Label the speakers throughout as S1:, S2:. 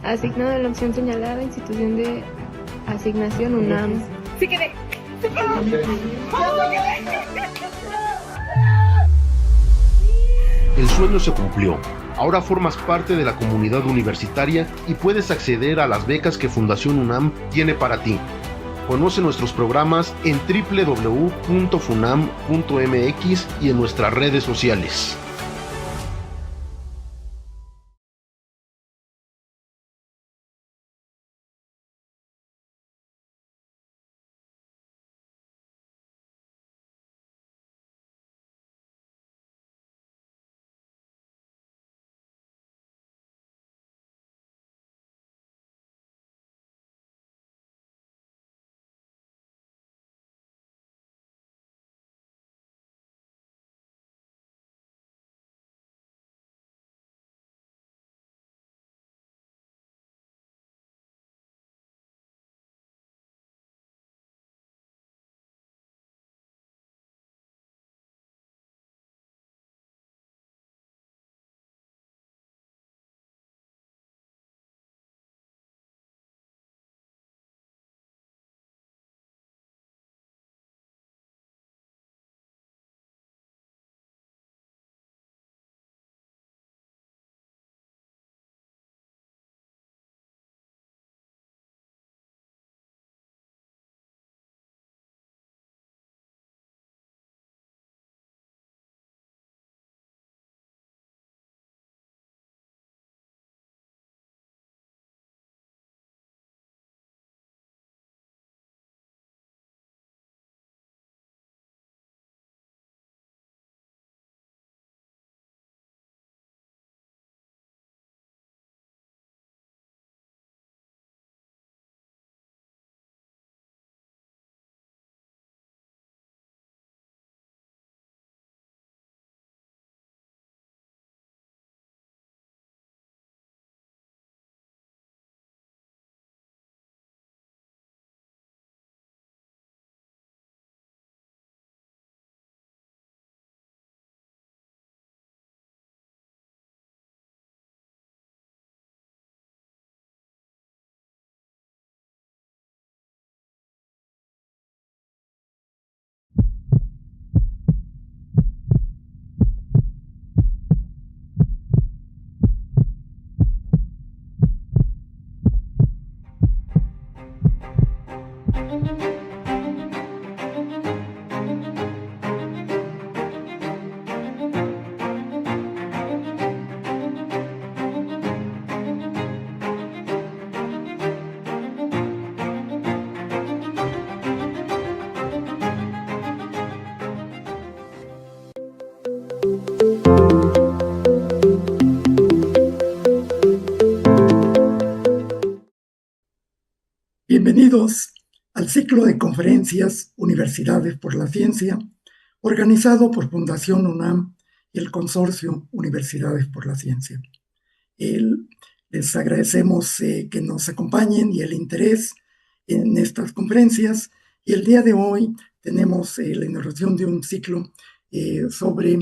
S1: Asignado en la opción señalada, institución de asignación UNAM.
S2: ¡Sí quedé!
S3: El sueño se cumplió. Ahora formas parte de la comunidad universitaria y puedes acceder a las becas que Fundación UNAM tiene para ti. Conoce nuestros programas en www.funam.mx y en nuestras redes sociales.
S4: Bienvenidos al ciclo de conferencias Universidades por la Ciencia, organizado por Fundación UNAM y el Consorcio Universidades por la Ciencia. Les agradecemos que nos acompañen y el interés en estas conferencias. Y el día de hoy tenemos la inauguración de un ciclo sobre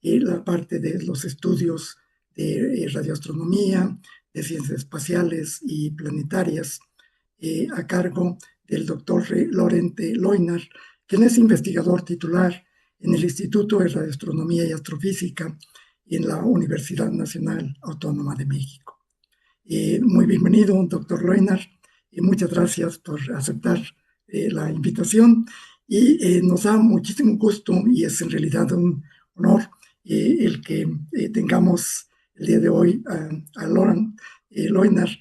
S4: la parte de los estudios de radioastronomía, de ciencias espaciales y planetarias, a cargo del doctor Laurent Loinard, quien es investigador titular en el Instituto de Radioastronomía y Astrofísica en la Universidad Nacional Autónoma de México. Muy bienvenido, doctor Loinard, y muchas gracias por aceptar la invitación. Y nos da muchísimo gusto y es en realidad un honor el que tengamos el día de hoy a Laurent Loinard,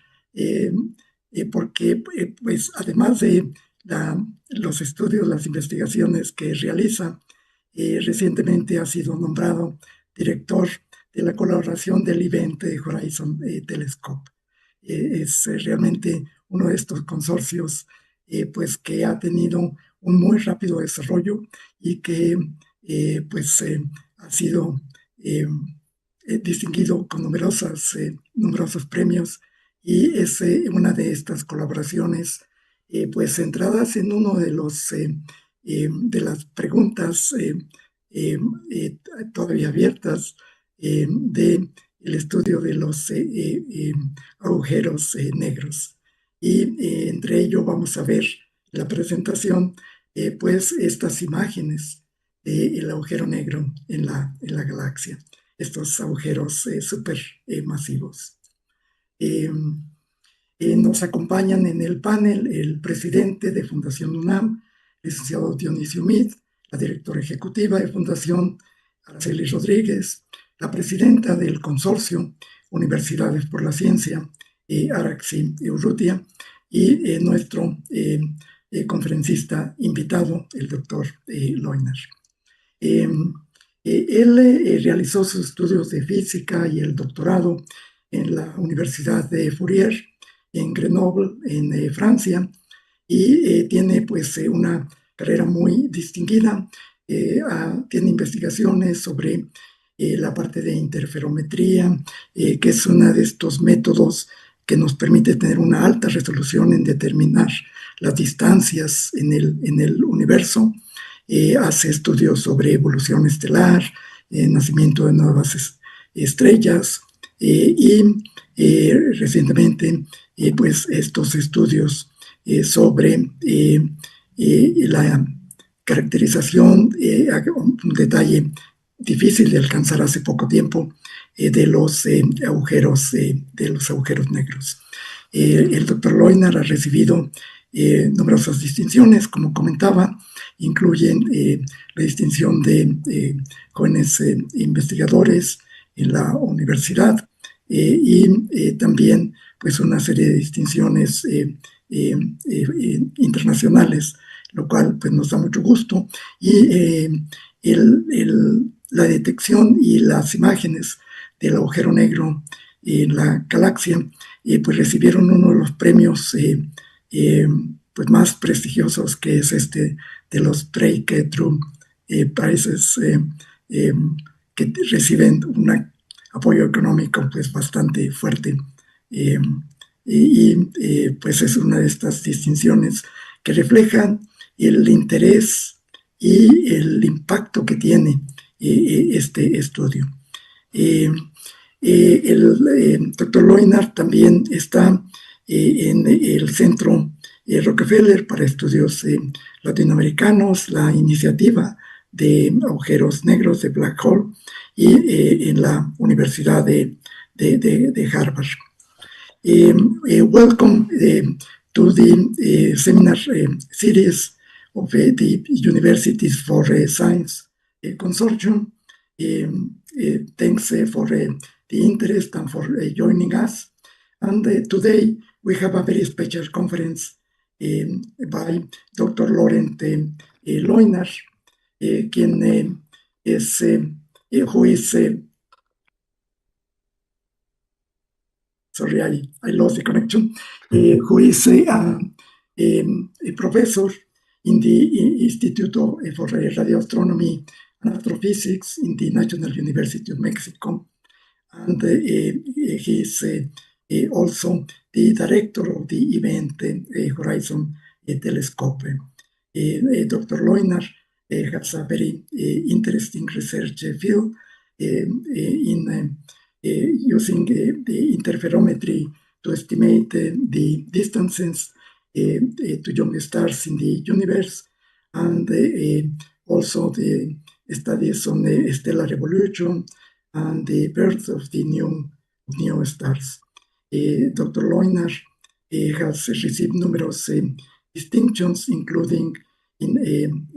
S4: porque pues además de los estudios, las investigaciones que realiza, recientemente ha sido nombrado director de la colaboración del Event Horizon Telescope. Es realmente uno de estos consorcios pues que ha tenido un muy rápido desarrollo y que ha sido distinguido con numerosos premios, y es una de estas colaboraciones pues centradas en uno de las preguntas todavía abiertas de el estudio de los agujeros negros. Y entre ello vamos a ver la presentación, pues estas imágenes del agujero negro en la galaxia, estos agujeros supermasivos. Nos acompañan en el panel el presidente de Fundación UNAM, licenciado Dionisio Meade, la directora ejecutiva de Fundación, Araceli Rodríguez, la presidenta del consorcio Universidades por la Ciencia, Araxi Urrutia, y nuestro conferencista invitado, el doctor Loinard. Él realizó sus estudios de física y el doctorado en la Universidad de Fourier, en Grenoble, en Francia, y tiene pues una carrera muy distinguida. Tiene investigaciones sobre la parte de interferometría, que es uno de estos métodos que nos permite tener una alta resolución en determinar las distancias en el universo. Hace estudios sobre evolución estelar, nacimiento de nuevas estrellas, y recientemente pues estos estudios sobre la caracterización, un detalle difícil de alcanzar hace poco tiempo, de los agujeros negros. El doctor Loinard ha recibido numerosas distinciones, como comentaba, incluyen la distinción de jóvenes investigadores en la universidad, y también pues una serie de distinciones internacionales, lo cual pues nos da mucho gusto. Y la detección y las imágenes del agujero negro en la galaxia pues recibieron uno de los premios pues más prestigiosos, que es este de los Breakthrough Prizes, que reciben un apoyo económico pues bastante fuerte, pues es una de estas distinciones que reflejan el interés y el impacto que tiene este estudio. El doctor Loinard también está en el centro Rockefeller para estudios latinoamericanos, la iniciativa de agujeros negros, de Black Hole, y en la Universidad de Harvard. Welcome to the seminar series of the Universities for Science Consortium. Thanks for the interest and for joining us. And today we have a very special conference by Dr. Laurent Loinard, quien es, who is, sorry, I lost the connection, who is a professor in the Instituto for Radioastronomy and Astrophysics in the National University of Mexico. And he is also the director of the event Horizon Telescope. Dr. Loinard has a very interesting research field in using the interferometry to estimate the distances to young stars in the universe, and also the studies on the stellar evolution and the birth of the new stars. Dr. Loinard has received numerous distinctions, including in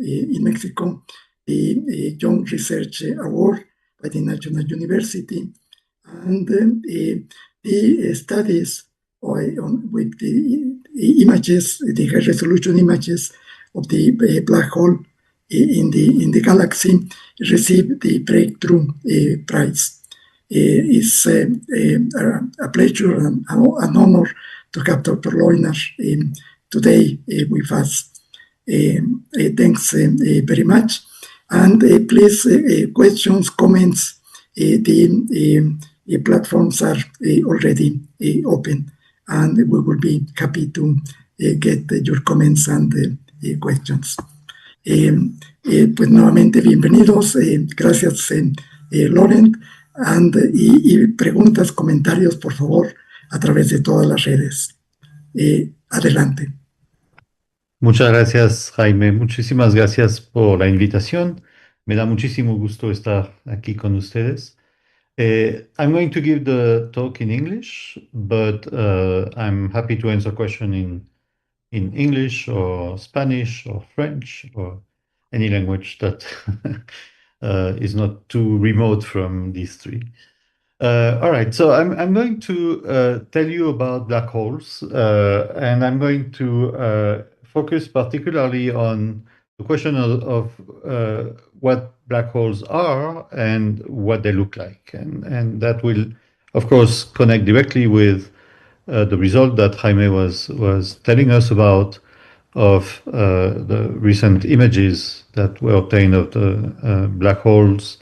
S4: Mexico the Young Research Award by the National University, and the studies with the images, the high resolution images of the black hole in the galaxy, received the Breakthrough Prize. It's a pleasure and an honor to have Dr. Loinard today with us. Thanks very much. And please, questions, comments, the platforms are already open, and we will be happy to get your comments and questions. Pues nuevamente bienvenidos. Gracias, Laurent. y preguntas, comentarios, por favor, a través de todas las redes. Adelante.
S2: Muchas gracias, Jaime. Muchísimas gracias por la invitación. Me da muchísimo gusto estar aquí con ustedes. I'm going to give the talk in English, but I'm happy to answer questions in English or Spanish or French or any language that is not too remote from these three. All right, so I'm going to tell you about black holes, and I'm going to focus particularly on the question of what black holes are and what they look like, and that will, of course, connect directly with the result that Jaime was telling us about of the recent images that were obtained of the black holes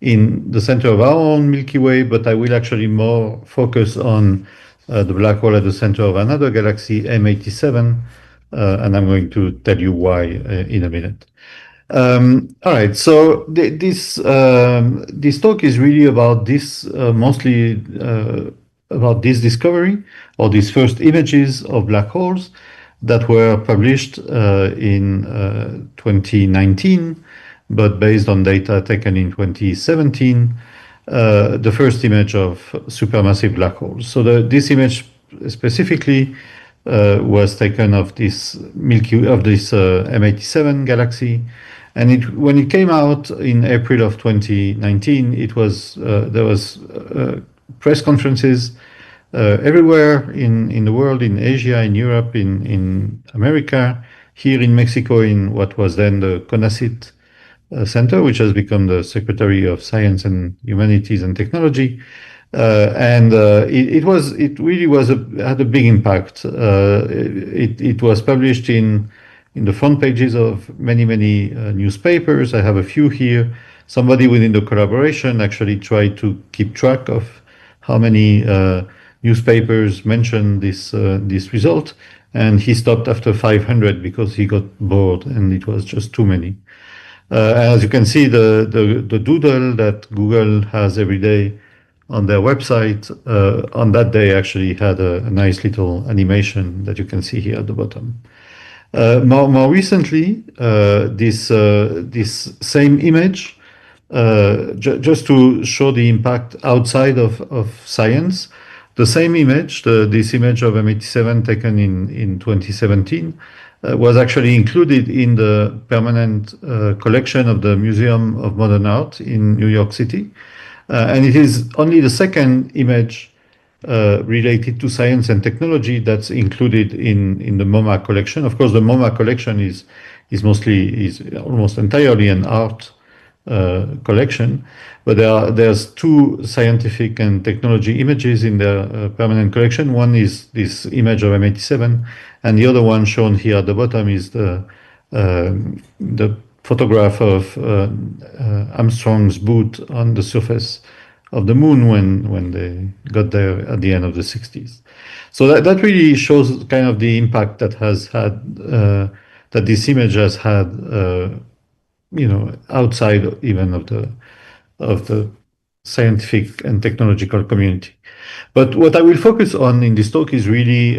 S2: in the center of our own Milky Way, but I will actually more focus on the black hole at the center of another galaxy, M87, and I'm going to tell you why in a minute. All right, so this talk is really about this, mostly about this discovery or these first images of black holes that were published in 2019, but based on data taken in 2017, the first image of supermassive black holes. So this image specifically was taken of this M87 galaxy, and when it came out in April of 2019, there was press conferences everywhere in the world, in Asia, in Europe, in America, here in Mexico, in what was then the CONACYT Center, which has become the Secretary of Science and Humanities and Technology, and it really had a big impact. It was published in the front pages of many newspapers. I have a few here. Somebody within the collaboration actually tried to keep track of how many newspapers mentioned this result, and he stopped after 500 because he got bored and it was just too many. As you can see, the doodle that Google has every day on their website, on that day actually had a nice little animation that you can see here at the bottom. More recently, this same image, just to show the impact outside of science, the same image, this image of M87 taken in 2017, was actually included in the permanent collection of the Museum of Modern Art in New York City. And it is only the second image related to science and technology that's included in the MoMA collection. Of course, the MoMA collection is almost entirely an art collection, but there's two scientific and technology images in the permanent collection. One is this image of M87, and the other one shown here at the bottom is the photograph of Armstrong's boot on the surface of the moon when they got there at the end of the 60s. So that really shows kind of the impact that that this image has had, outside even of the scientific and technological community. But what I will focus on in this talk is really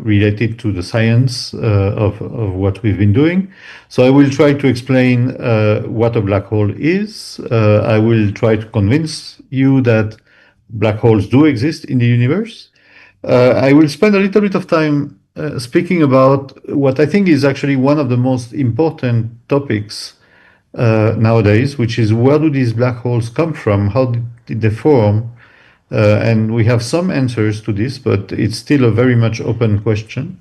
S2: related to the science of what we've been doing. So I will try to explain what a black hole is. I will try to convince you that black holes do exist in the universe. I will spend a little bit of time speaking about what I think is actually one of the most important topics nowadays, which is where do these black holes come from? How did they form? And we have some answers to this, but it's still a very much open question.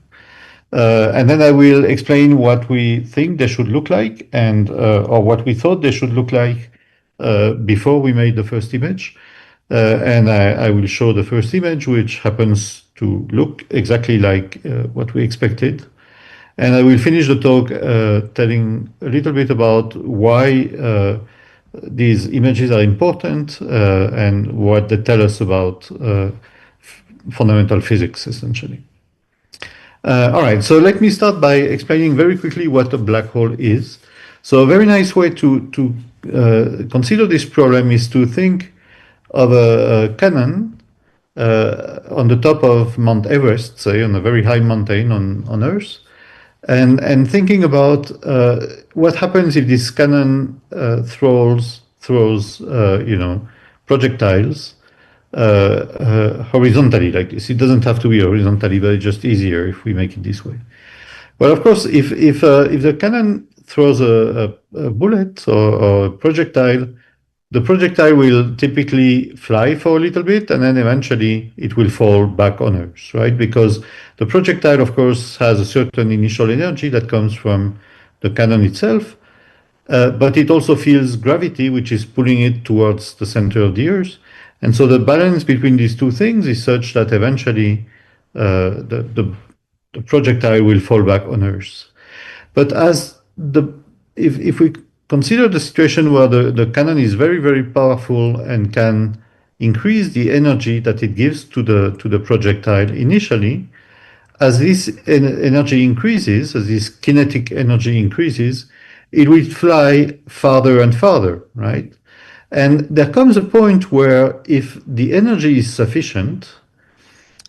S2: And then I will explain what we think they should look like, and or what we thought they should look like before we made the first image. And I will show the first image, which happens to look exactly like what we expected. And I will finish the talk telling a little bit about why these images are important and what they tell us about fundamental physics, essentially. All right, so let me start by explaining very quickly what a black hole is. So a very nice way to consider this problem is to think of a cannon on the top of Mount Everest, say on a very high mountain on Earth, and thinking about what happens if this cannon throws projectiles horizontally like this. It doesn't have to be horizontally, but it's just easier if we make it this way. Well, of course, if the cannon throws a bullet or a projectile, the projectile will typically fly for a little bit and then eventually it will fall back on Earth, right? Because the projectile, of course, has a certain initial energy that comes from the cannon itself, but it also feels gravity, which is pulling it towards the center of the Earth. And so the balance between these two things is such that eventually the projectile will fall back on Earth. But if we consider the situation where the cannon is very, very powerful and can increase the energy that it gives to the projectile initially, as this energy increases, as this kinetic energy increases, it will fly farther and farther, right? And there comes a point where if the energy is sufficient,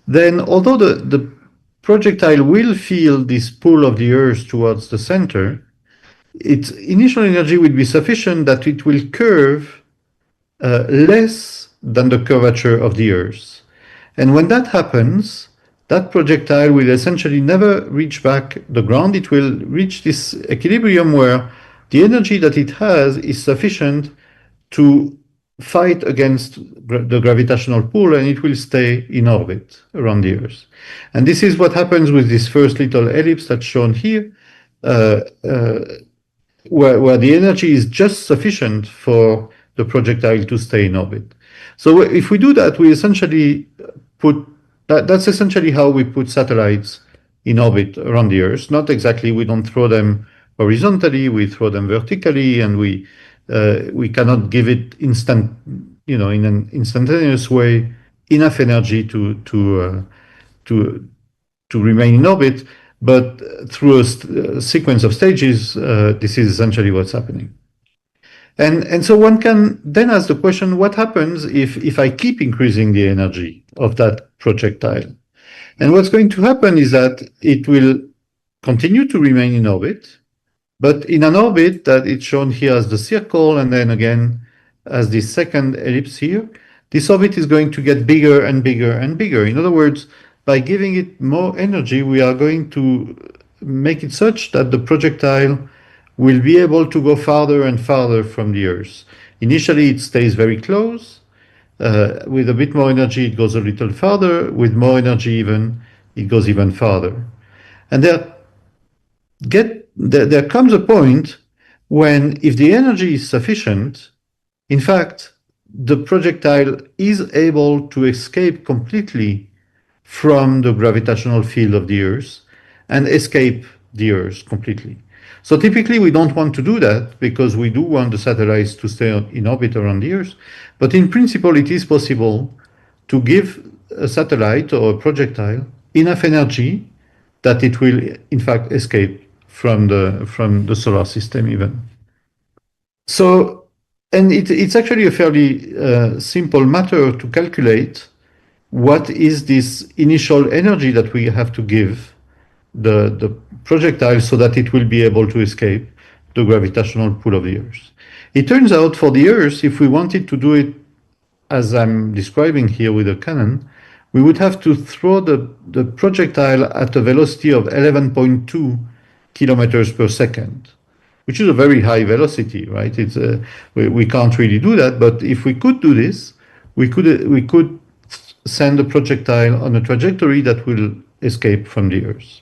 S2: then although the projectile will feel this pull of the Earth towards the center, its initial energy will be sufficient that it will curve less than the curvature of the Earth. And when that happens, that projectile will essentially never reach back the ground. It will reach this equilibrium where the energy that it has is sufficient to fight against the gravitational pull, and it will stay in orbit around the Earth. And this is what happens with this first little ellipse that's shown here, where the energy is just sufficient for the projectile to stay in orbit. So if we do that, we essentially that's essentially how we put satellites in orbit around the Earth. Not exactly, we don't throw them horizontally, we throw them vertically, and we cannot give it in an instantaneous way enough energy to remain in orbit. But through a sequence of stages, this is essentially what's happening. And so one can then ask the question, what happens if I keep increasing the energy of that projectile? And what's going to happen is that it will continue to remain in orbit, but in an orbit that it's shown here as the circle, and then again as the second ellipse here, this orbit is going to get bigger and bigger and bigger. In other words, by giving it more energy, we are going to make it such that the projectile will be able to go farther and farther from the Earth. Initially, it stays very close. With a bit more energy, it goes a little farther. With more energy even, it goes even farther. And there comes a point when, if the energy is sufficient, in fact, the projectile is able to escape completely from the gravitational field of the Earth and escape the Earth completely. So typically we don't want to do that because we do want the satellites to stay in orbit around the Earth. But in principle, it is possible to give a satellite or a projectile enough energy that it will in fact escape from the solar system even. So, and it's actually a fairly simple matter to calculate what is this initial energy that we have to give the projectile so that it will be able to escape the gravitational pull of the Earth. It turns out for the Earth, if we wanted to do it as I'm describing here with a cannon, we would have to throw the projectile at a velocity of 11.2 kilometers per second, which is a very high velocity, right? It's we can't really do that, but if we could do this, we could send a projectile on a trajectory that will escape from the Earth.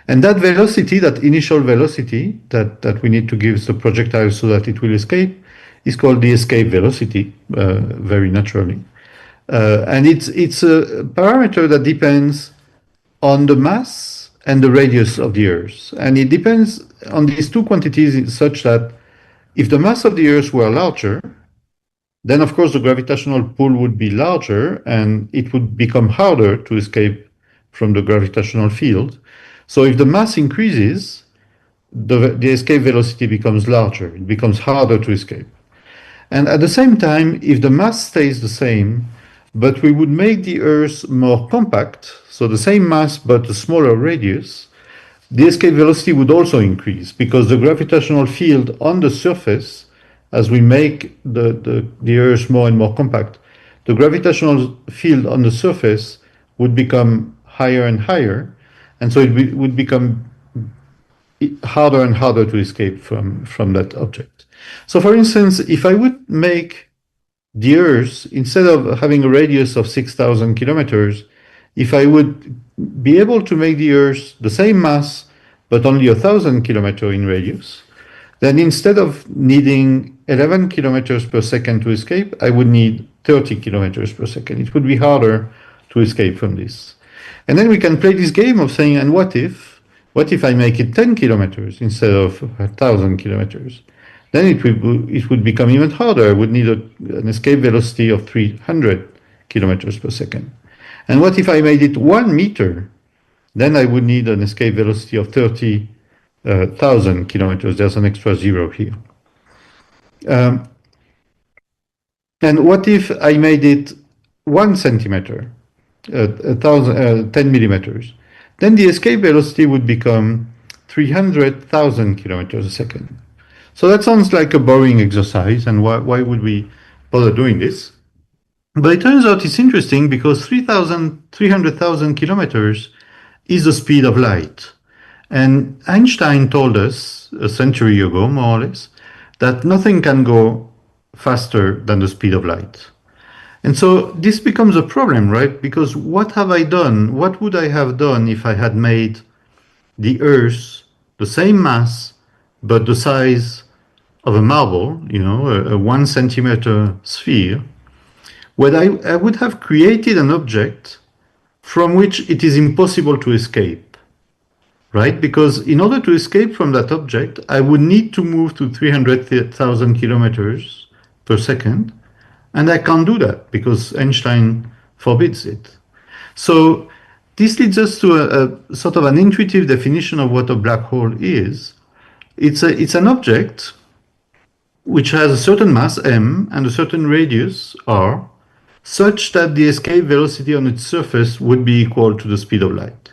S2: And that velocity, that initial velocity that we need to give the projectile so that it will escape, is called the escape velocity, very naturally. And it's a parameter that depends on the mass and the radius of the Earth. And it depends on these two quantities such that if the mass of the Earth were larger, then of course the gravitational pull would be larger and it would become harder to escape from the gravitational field. So if the mass increases, the escape velocity becomes larger. It becomes harder to escape. And at the same time, if the mass stays the same, but we would make the Earth more compact, so the same mass but a smaller radius, the escape velocity would also increase because the gravitational field on the surface, as we make the Earth more and more compact, the gravitational field on the surface would become higher and higher, and so it would become harder and harder to escape from that object. So for instance, if I would make the Earth, instead of having a radius of 6,000 kilometers, if I would be able to make the Earth the same mass, but only 1,000 kilometers in radius, then instead of needing 11 kilometers per second to escape, I would need 30 kilometers per second. It would be harder to escape from this. And then we can play this game of saying, and what if I make it 10 kilometers instead of 1,000 kilometers? Then it would become even harder. I would need an escape velocity of 300 kilometers per second. And what if I made it 1 meter? Then I would need an escape velocity of 30,000 kilometers. There's an extra zero here. And what if I made it 1 centimeter, 10 millimeters? Then the escape velocity would become 300,000 kilometers a second. So that sounds like a boring exercise, and why would we bother doing this? But it turns out it's interesting because 300,000 kilometers is the speed of light. And Einstein told us a century ago, more or less, that nothing can go faster than the speed of light. And so this becomes a problem, right? Because what have I done? What would I have done if I had made the Earth the same mass, but the size of a marble, a 1 centimeter sphere? Well, I would have created an object from which it is impossible to escape, right? Because in order to escape from that object, I would need to move to 300,000 kilometers per second, and I can't do that because Einstein forbids it. So this leads us to a sort of an intuitive definition of what a black hole is. It's an object which has a certain mass m and a certain radius r, such that the escape velocity on its surface would be equal to the speed of light.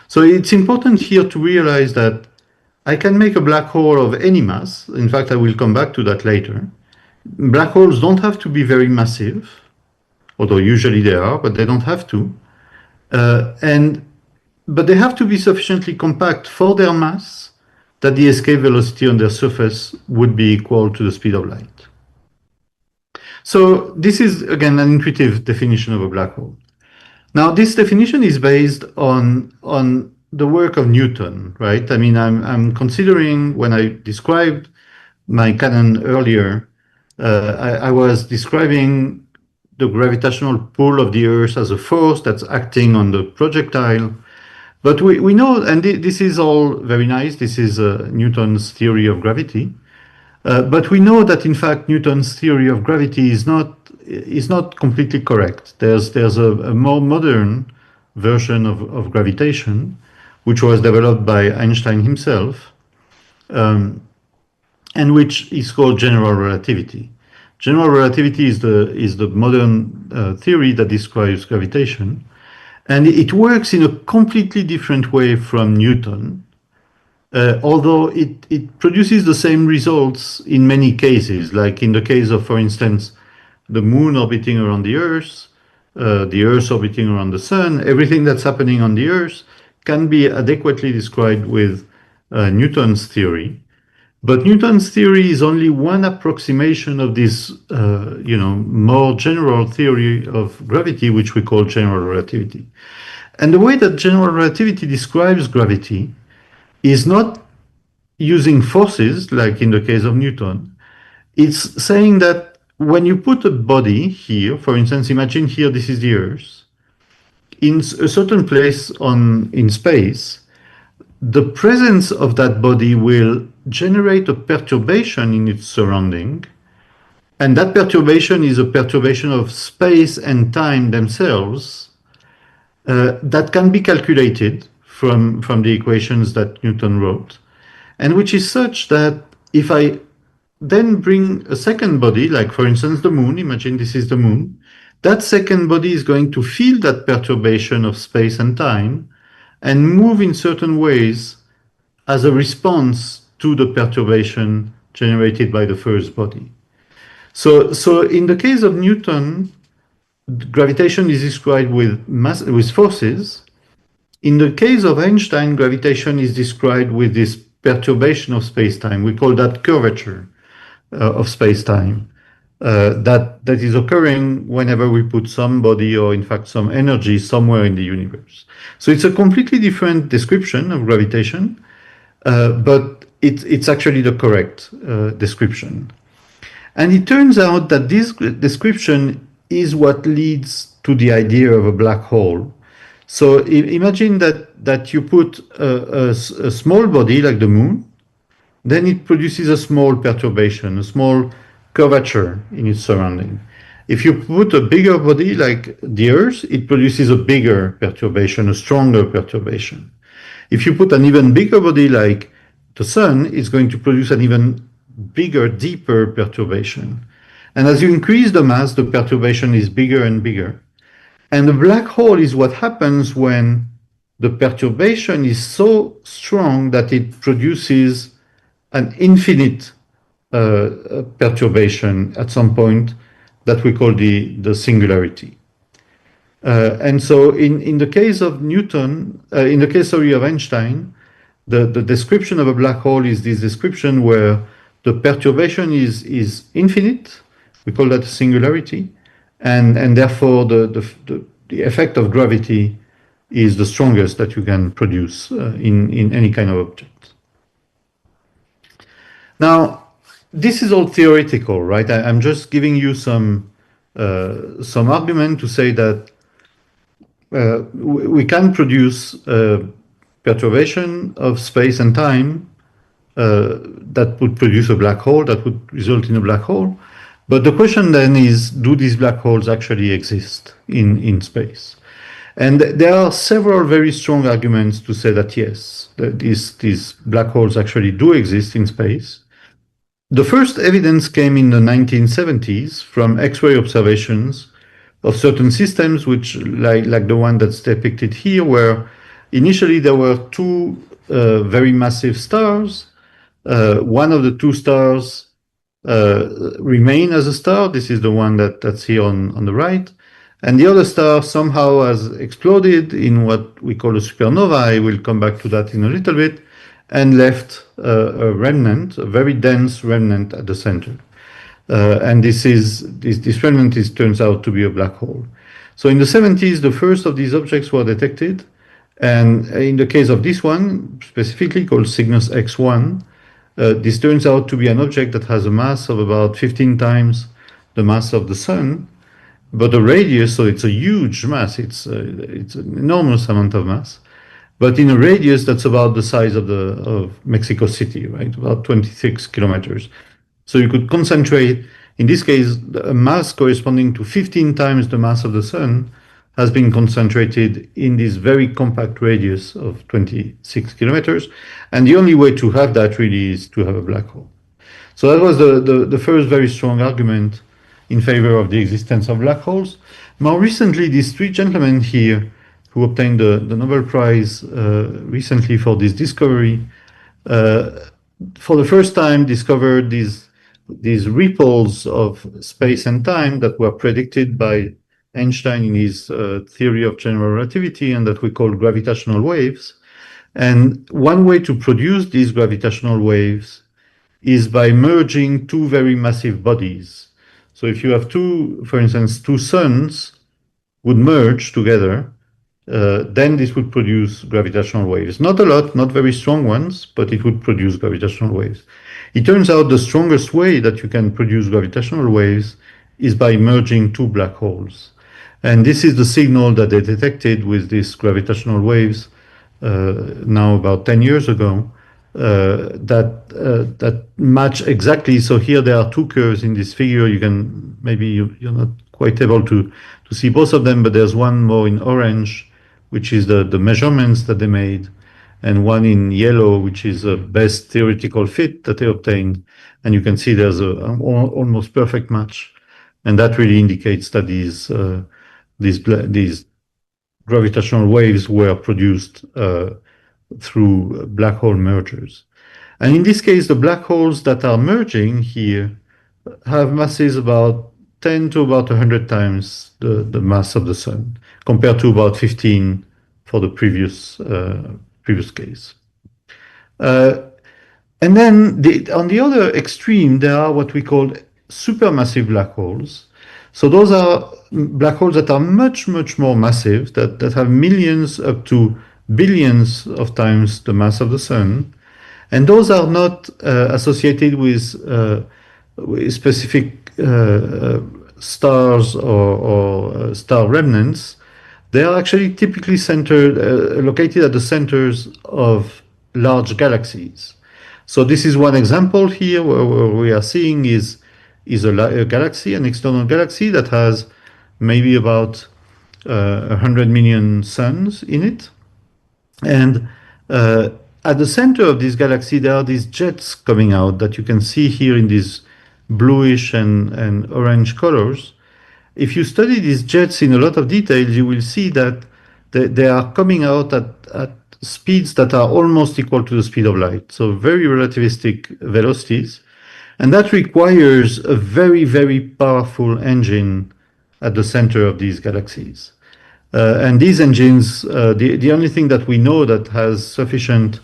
S2: So it's important here to realize that I can make a black hole of any mass. In fact, I will come back to that later. Black holes don't have to be very massive, although usually they are, but they don't have to. But they have to be sufficiently compact for their mass that the escape velocity on their surface would be equal to the speed of light. So this is, again, an intuitive definition of a black hole. Now, this definition is based on the work of Newton, right? I mean, I'm considering, when I described my canon earlier, I was describing the gravitational pull of the Earth as a force that's acting on the projectile. But we know, and this is all very nice, this is Newton's theory of gravity. But we know that, in fact, Newton's theory of gravity is not completely correct. There's a more modern version of gravitation, which was developed by Einstein himself, and which is called general relativity. General relativity is the modern theory that describes gravitation, and it works in a completely different way from Newton, although it produces the same results in many cases, like in the case of, for instance, the moon orbiting around the Earth orbiting around the sun. Everything that's happening on the Earth can be adequately described with Newton's theory. But Newton's theory is only one approximation of this, more general theory of gravity, which we call general relativity. And the way that general relativity describes gravity is not using forces, like in the case of Newton. It's saying that when you put a body here, for instance, imagine here this is the Earth, in a certain place in space, the presence of that body will generate a perturbation in its surrounding, and that perturbation is a perturbation of space and time themselves that can be calculated from the equations that Newton wrote, and which is such that if I then bring a second body, like for instance the moon, imagine this is the moon, that second body is going to feel that perturbation of space and time and move in certain ways as a response to the perturbation generated by the first body. So in the case of Newton, gravitation is described with forces. In the case of Einstein, gravitation is described with this perturbation of space-time. We call that curvature of space-time. That is occurring whenever we put some body or in fact some energy somewhere in the universe. So it's a completely different description of gravitation, but it's actually the correct description. And it turns out that this description is what leads to the idea of a black hole. So imagine that you put a small body like the moon, then it produces a small perturbation, a small curvature in its surrounding. If you put a bigger body like the Earth, it produces a bigger perturbation, a stronger perturbation. If you put an even bigger body like the Sun, it's going to produce an even bigger, deeper perturbation. And as you increase the mass, the perturbation is bigger and bigger. And the black hole is what happens when the perturbation is so strong that it produces an infinite perturbation at some point that we call the singularity. And so in the case of Newton, in the case of Einstein, the description of a black hole is this description where the perturbation is infinite. We call that singularity. And therefore the effect of gravity is the strongest that you can produce in any kind of object. Now, this is all theoretical, right? I'm just giving you some argument to say that we can produce perturbation of space and time that would produce a black hole, that would result in a black hole. But the question then is, do these black holes actually exist in space? And there are several very strong arguments to say that yes, that these black holes actually do exist in space. The first evidence came in the 1970s from X-ray observations of certain systems, which, like the one that's depicted here, where initially there were two very massive stars. One of the two stars remain as a star. This is the one that's here on the right. And the other star somehow has exploded in what we call a supernova. I will come back to that in a little bit, and left a remnant, a very dense remnant at the center. And this remnant turns out to be a black hole. So in the 70s, the first of these objects were detected. And in the case of this one, specifically called Cygnus X1, this turns out to be an object that has a mass of about 15 times the mass of the Sun, but a radius, so it's a huge mass, it's an enormous amount of mass, but in a radius that's about the size of Mexico City, right, about 26 kilometers. So you could concentrate, in this case, a mass corresponding to 15 times the mass of the Sun has been concentrated in this very compact radius of 26 kilometers. And the only way to have that really is to have a black hole. So that was the first very strong argument in favor of the existence of black holes. More recently, these three gentlemen here who obtained the Nobel Prize recently for this discovery, for the first time discovered these ripples of space and time that were predicted by Einstein in his theory of general relativity, and that we call gravitational waves. And one way to produce these gravitational waves is by merging two very massive bodies. So if you have for instance, two suns would merge together, then this would produce gravitational waves. Not a lot, not very strong ones, but it would produce gravitational waves. It turns out the strongest way that you can produce gravitational waves is by merging two black holes. And this is the signal that they detected with these gravitational waves now about 10 years ago that match exactly. So here there are two curves in this figure. You can, maybe you're not quite able to see both of them, but there's one more in orange, which is the measurements that they made. and one in yellow, which is the best theoretical fit that they obtained. And you can see there's an almost perfect match. And that really indicates that these gravitational waves were produced through black hole mergers. And in this case, the black holes that are merging here have masses about 10 to about 100 times the mass of the Sun, compared to about 15 for the previous case. And then on the other extreme, there are what we call supermassive black holes. So those are black holes that are much, much more massive, that have millions up to billions of times the mass of the Sun. And those are not associated with specific stars or star remnants. They are actually typically located at the centers of large galaxies. So this is one example here where we are seeing is a galaxy, an external galaxy that has maybe about 100 million suns in it. And at the center of this galaxy, there are these jets coming out that you can see here in these bluish and orange colors. If you study these jets in a lot of detail, you will see that they are coming out at speeds that are almost equal to the speed of light, so very relativistic velocities. And that requires a very, very powerful engine at the center of these galaxies. And these engines, the only thing that we know that has sufficient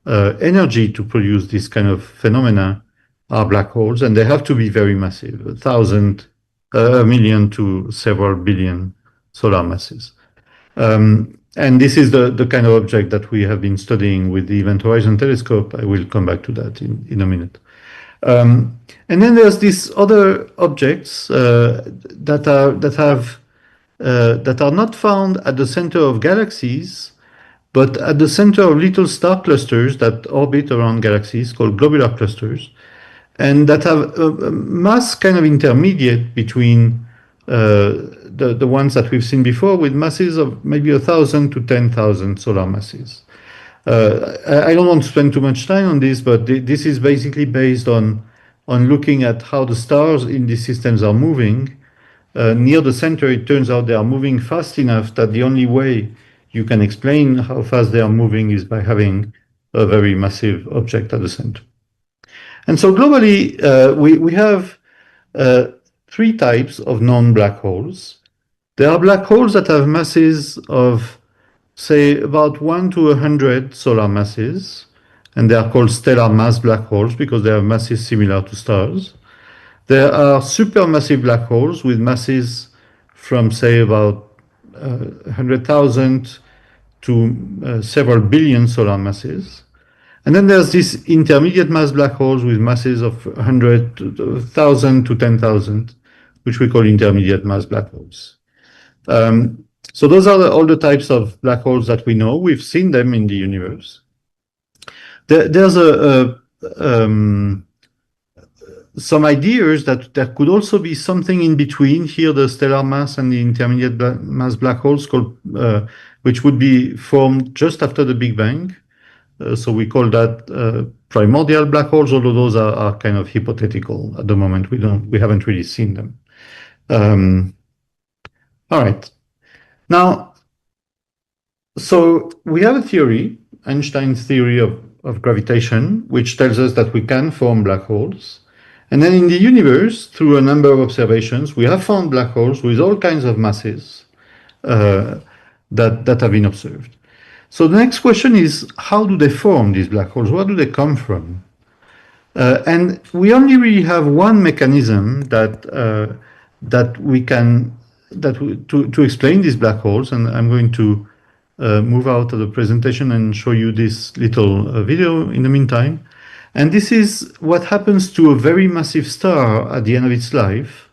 S2: energy to produce this kind of phenomena are black holes, and they have to be very massive, 1,000, 1,000,000 to several billion solar masses. And this is the kind of object that we have been studying with the Event Horizon Telescope. I will come back to that in a minute. And then there's these other objects that are not found at the center of galaxies, but at the center of little star clusters that orbit around galaxies called globular clusters, and that have a mass kind of intermediate between the ones that we've seen before, with masses of maybe 1,000 to 10,000 solar masses. I don't want to spend too much time on this, but this is basically based on looking at how the stars in these systems are moving. Near the center, it turns out they are moving fast enough that the only way you can explain how fast they are moving is by having a very massive object at the center. And so globally, we have three types of non-black holes. There are black holes that have masses of, say, about 1 to 100 solar masses, and they are called stellar mass black holes because they have masses similar to stars. There are supermassive black holes with masses from, say, about 100,000 to several billion solar masses. And then there's these intermediate mass black holes with masses of 100,000 to 10,000, which we call intermediate mass black holes. So those are all the types of black holes that we know. We've seen them in the universe. There's some ideas that there could also be something in between here, the stellar mass and the intermediate mass black holes, called, which would be formed just after the Big Bang. So we call that primordial black holes, although those are kind of hypothetical at the moment. We haven't really seen them. All right. Now, so we have a theory, Einstein's theory of gravitation, which tells us that we can form black holes. And then in the universe, through a number of observations, we have found black holes with all kinds of masses that have been observed. So the next question is, how do they form, these black holes? Where do they come from? And we only really have one mechanism that we can to explain these black holes, and I'm going to move out of the presentation and show you this little video in the meantime. And this is what happens to a very massive star at the end of its life.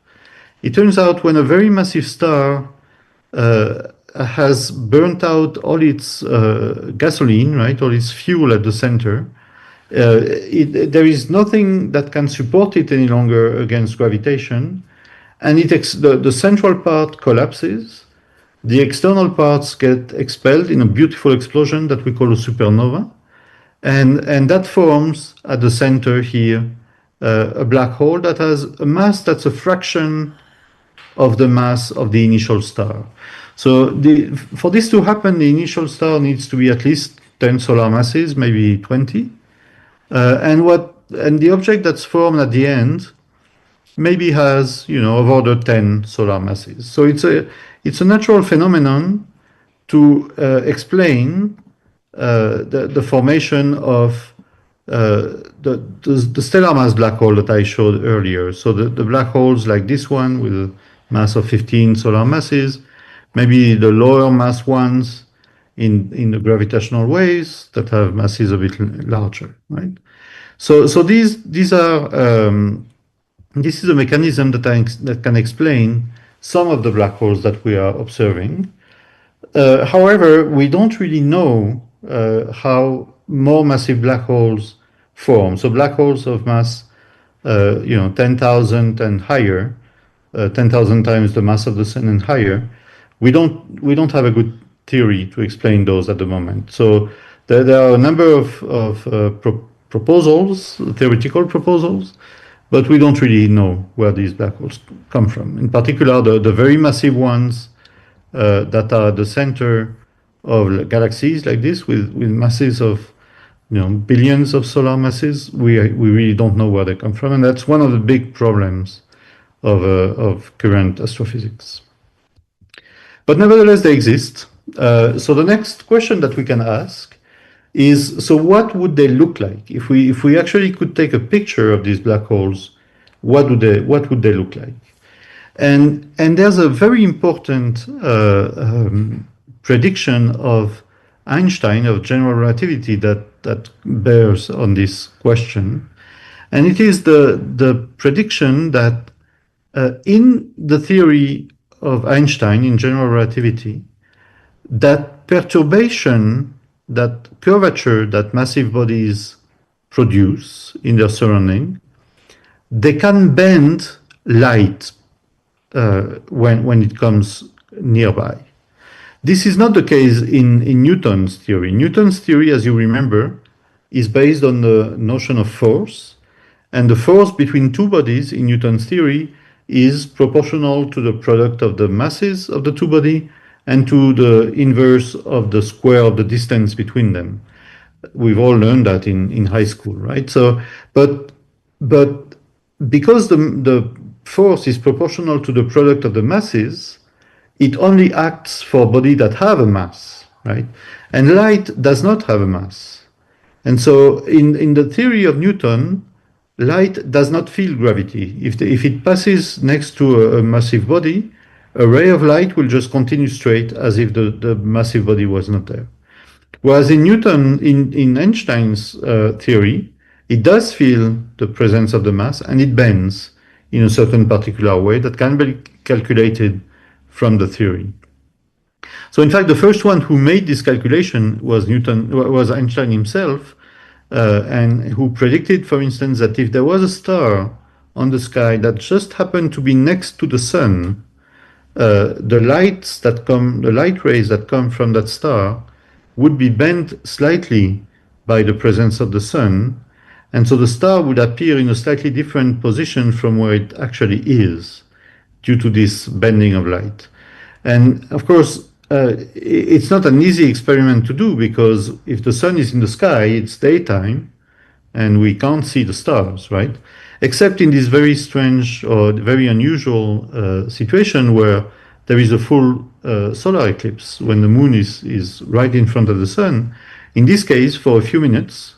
S2: It turns out when a very massive star has burnt out all its gasoline, right, all its fuel at the center, there is nothing that can support it any longer against gravitation, and the central part collapses, The external parts get expelled in a beautiful explosion that we call a supernova. And that forms at the center here a black hole that has a mass that's a fraction of the mass of the initial star. So for this to happen, the initial star needs to be at least 10 solar masses, maybe 20. And the object that's formed at the end maybe has, of order 10 solar masses. So it's a natural phenomenon to explain the formation of the stellar mass black hole that I showed earlier. So the black holes like this one with a mass of 15 solar masses, maybe the lower mass ones in the gravitational waves that have masses a bit larger, right? So these are this is a mechanism that can explain some of the black holes that we are observing. However, we don't really know how more massive black holes form. So black holes of mass, 10,000 and higher, 10,000 times the mass of the sun and higher. We don't have a good theory to explain those at the moment. So there are a number of proposals, theoretical proposals, but we don't really know where these black holes come from. In particular, the very massive ones that are at the center of galaxies like this with masses of billions of solar masses, we really don't know where they come from, and that's one of the big problems of current astrophysics. But nevertheless, they exist. So the next question that we can ask is, so what would they look like if we actually could take a picture of these black holes? What would they look like? And there's a very important prediction of Einstein of general relativity that bears on this question, and it is the prediction that in the theory of Einstein in general relativity, that perturbation, that curvature that massive bodies produce in their surrounding, they can bend light when it comes nearby. This is not the case in Newton's theory. Newton's theory, as you remember, is based on the notion of force, and the force between two bodies in Newton's theory is proportional to the product of the masses of the two bodies and to the inverse of the square of the distance between them. We've all learned that in high school, right? So, but because the force is proportional to the product of the masses, it only acts for bodies that have a mass, right? And light does not have a mass. And so in the theory of Newton, light does not feel gravity. If it passes next to a massive body, a ray of light will just continue straight as if the massive body was not there. Whereas in Einstein's theory, it does feel the presence of the mass and it bends in a certain particular way that can be calculated from the theory. So in fact, the first one who made this calculation was Einstein himself, and who predicted, for instance, that if there was a star on the sky that just happened to be next to the sun, the light rays that come from that star would be bent slightly by the presence of the sun, and so the star would appear in a slightly different position from where it actually is due to this bending of light. And of course, it's not an easy experiment to do, because if the sun is in the sky, it's daytime and we can't see the stars, right? Except in this very strange or very unusual situation where there is a full solar eclipse when the moon is right in front of the sun. In this case, for a few minutes,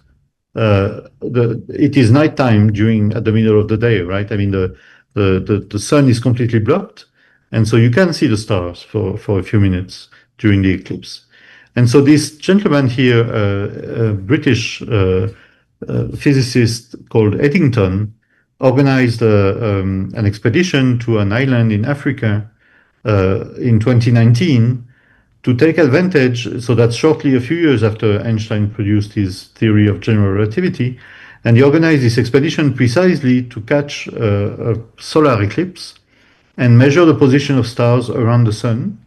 S2: it is nighttime at the middle of the day, right? I mean, the sun is completely blocked, and so you can see the stars for a few minutes during the eclipse. And so this gentleman here, a British physicist called Eddington, organized an expedition to an island in Africa in 2019 to take advantage. So that's shortly a few years after Einstein produced his theory of general relativity. And he organized this expedition precisely to catch a solar eclipse and measure the position of stars around the sun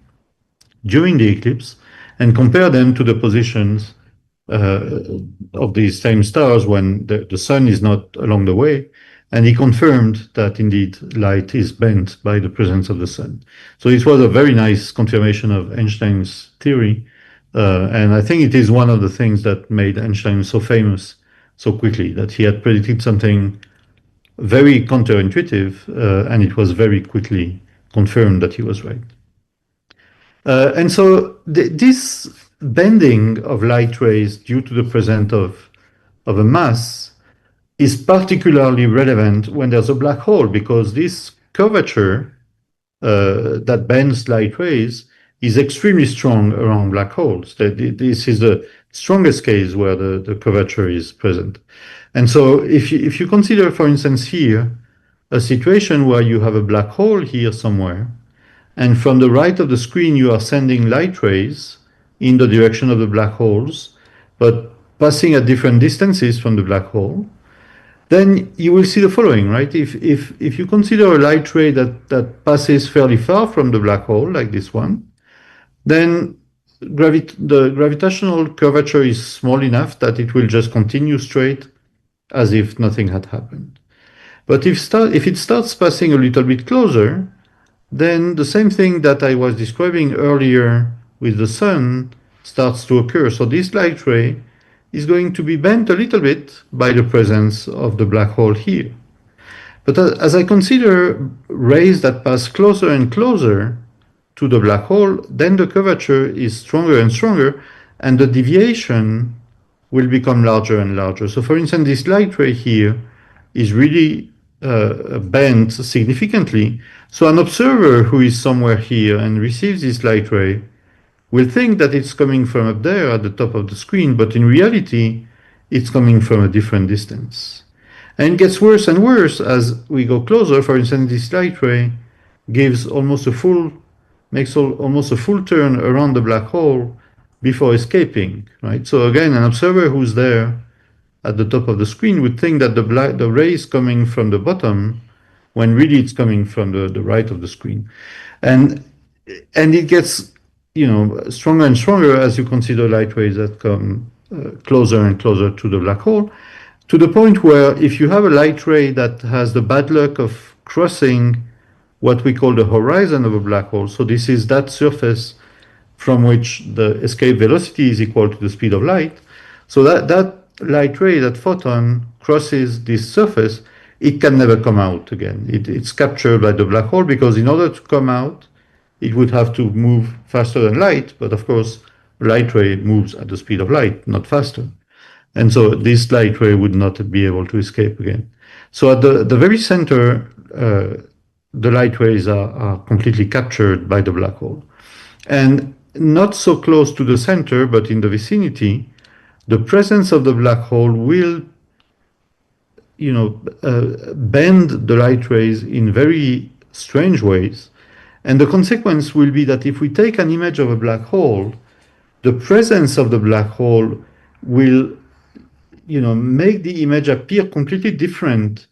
S2: during the eclipse and compare them to the positions of these same stars when the sun is not along the way. And he confirmed that indeed light is bent by the presence of the sun. So it was a very nice confirmation of Einstein's theory. And I think it is one of the things that made Einstein so famous so quickly, that he had predicted something very counterintuitive, and it was very quickly confirmed that he was right. And so this bending of light rays due to the presence of a mass is particularly relevant when there's a black hole, because this curvature that bends light rays is extremely strong around black holes. This is the strongest case where the curvature is present. And so if you consider, for instance, here, a situation where you have a black hole here somewhere, and from the right of the screen you are sending light rays in the direction of the black holes, but passing at different distances from the black hole, then you will see the following, right? If you consider a light ray that passes fairly far from the black hole, like this one, then the gravitational curvature is small enough that it will just continue straight as if nothing had happened. But if it starts passing a little bit closer, then the same thing that I was describing earlier with the sun starts to occur. So this light ray is going to be bent a little bit by the presence of the black hole here. But as I consider rays that pass closer and closer to the black hole, then the curvature is stronger and stronger, and the deviation will become larger and larger. So for instance, this light ray here is really bent significantly. So an observer who is somewhere here and receives this light ray will think that it's coming from up there at the top of the screen, but in reality, it's coming from a different distance. And it gets worse and worse as we go closer. For instance, this light ray gives almost a full turn around the black hole before escaping, right? So again, an observer who's there at the top of the screen would think that the ray is coming from the bottom, when really it's coming from the right of the screen. And it gets stronger and stronger as you consider light rays that come closer and closer to the black hole, to the point where if you have a light ray that has the bad luck of crossing what we call the horizon of a black hole, so this is that surface from which the escape velocity is equal to the speed of light, so that light ray, that photon, crosses this surface, it can never come out again. It's captured by the black hole, because in order to come out, it would have to move faster than light, but of course, light ray moves at the speed of light, not faster. And so this light ray would not be able to escape again. So at the very center, the light rays are completely captured by the black hole. And not so close to the center, but in the vicinity, the presence of the black hole will bend the light rays in very strange ways. And the consequence will be that if we take an image of a black hole, the presence of the black hole will make the image appear completely different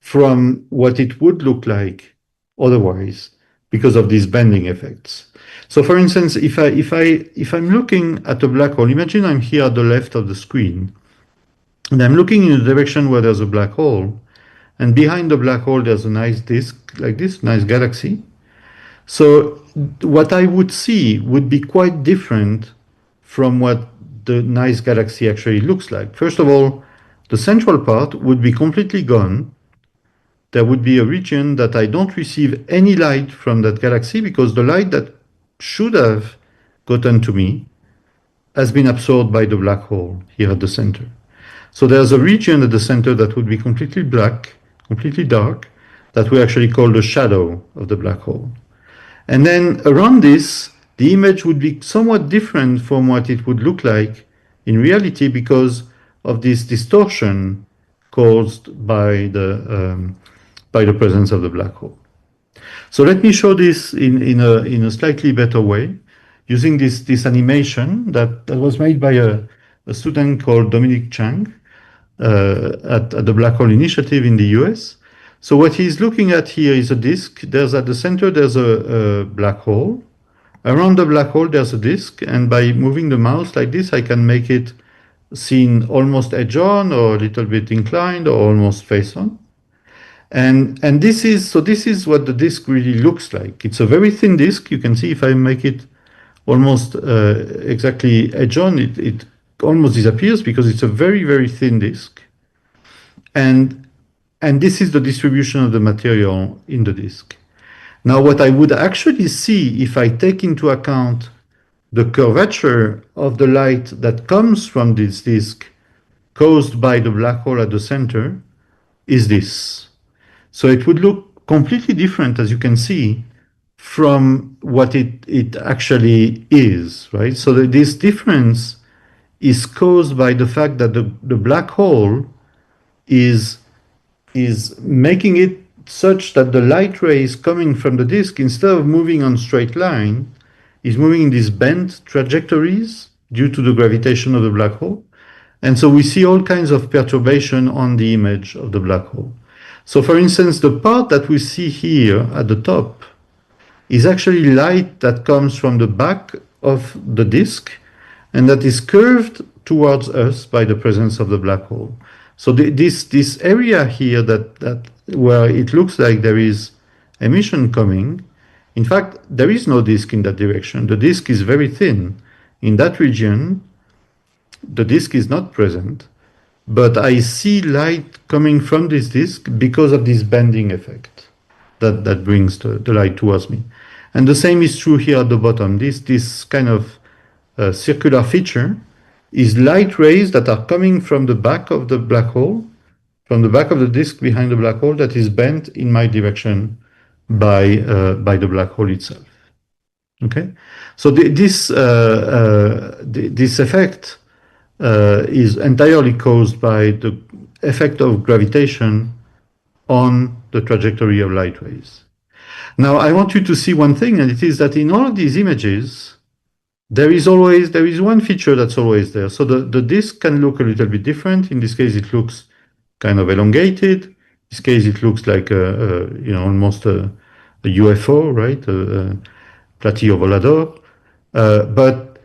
S2: from what it would look like otherwise, because of these bending effects. So for instance, if I'm looking at a black hole, imagine I'm here at the left of the screen, and I'm looking in the direction where there's a black hole, and behind the black hole there's a nice disk, like this, nice galaxy. So what I would see would be quite different from what the nice galaxy actually looks like. First of all, the central part would be completely gone. There would be a region that I don't receive any light from that galaxy, because the light that should have gotten to me has been absorbed by the black hole here at the center. So there's a region at the center that would be completely black, completely dark, that we actually call the shadow of the black hole. And then around this, the image would be somewhat different from what it would look like in reality, because of this distortion caused by the presence of the black hole. So let me show this in a slightly better way, using this animation that was made by a student called Dominic Chang at the Black Hole Initiative in the US. So what he's looking at here is a disk. At the center, there's a black hole. Around the black hole, there's a disk, and by moving the mouse like this, I can make it seen almost edge on, or a little bit inclined, or almost face on. And this is what the disk really looks like. It's a very thin disk. You can see if I make it almost exactly edge on, it almost disappears because it's a very, very thin disk. And this is the distribution of the material in the disk. Now, what I would actually see if I take into account the curvature of the light that comes from this disk caused by the black hole at the center is this. So it would look completely different, as you can see, from what it actually is, right? So this difference is caused by the fact that the black hole is making it such that the light rays coming from the disk, instead of moving on straight line, is moving in these bent trajectories due to the gravitation of the black hole. And so we see all kinds of perturbation on the image of the black hole. So for instance, the part that we see here at the top is actually light that comes from the back of the disk and that is curved towards us by the presence of the black hole. So this area here that where it looks like there is emission coming, in fact, there is no disk in that direction. The disk is very thin. In that region, the disk is not present, but I see light coming from this disk because of this bending effect that brings the light towards me. And the same is true here at the bottom. This kind of circular feature is light rays that are coming from the back of the black hole, from the back of the disk behind the black hole that is bent in my direction by the black hole itself. Okay, so this effect is entirely caused by the effect of gravitation on the trajectory of light rays. Now, I want you to see one thing, and it is that in all of these images, there is one feature that's always there. So the disk can look a little bit different. In this case, it looks kind of elongated. In this case, it looks like almost a UFO, right? A platillo volador. But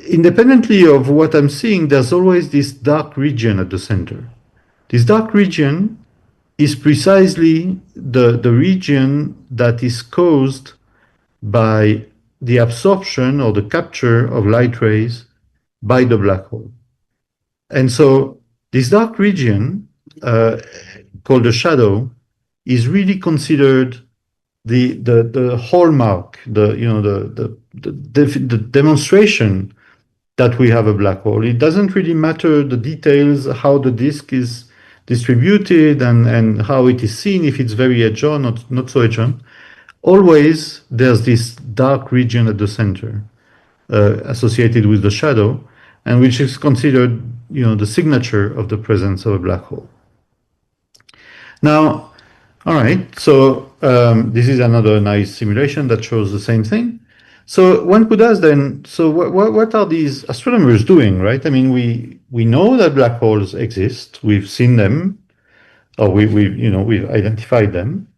S2: independently of what I'm seeing, there's always this dark region at the center. This dark region is precisely the region that is caused by the absorption or the capture of light rays by the black hole. And so this dark region, called the shadow, is really considered the hallmark, the demonstration that we have a black hole. It doesn't really matter the details, how the disk is distributed and how it is seen, if it's very edge on or not so edge on. Always there's this dark region at the center associated with the shadow, and which is considered, the signature of the presence of a black hole. Now, all right, so this is another nice simulation that shows the same thing. So one could ask then, so what are these astronomers doing, right? I mean, we know that black holes exist. We've seen them, or we've identified them.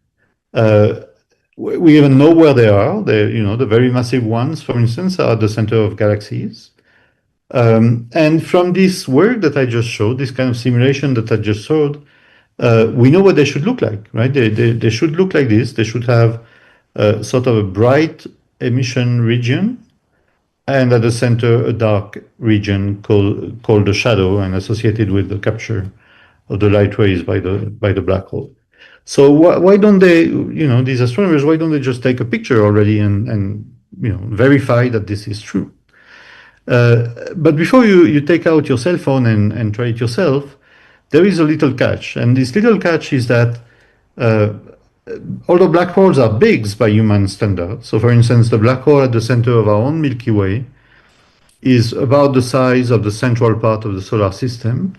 S2: We even know where they are. The very massive ones, for instance, are at the center of galaxies. And from this work that I just showed, this kind of simulation that I just showed, we know what they should look like, right? They should look like this. They should have sort of a bright emission region, and at the center a dark region called the shadow, and associated with the capture of the light rays by the black hole. So why don't they, these astronomers, why don't they just take a picture already and verify that this is true? But before you take out your cell phone and try it yourself, there is a little catch. And this little catch is that although black holes are big by human standards, so for instance, the black hole at the center of our own Milky Way is about the size of the central part of the solar system.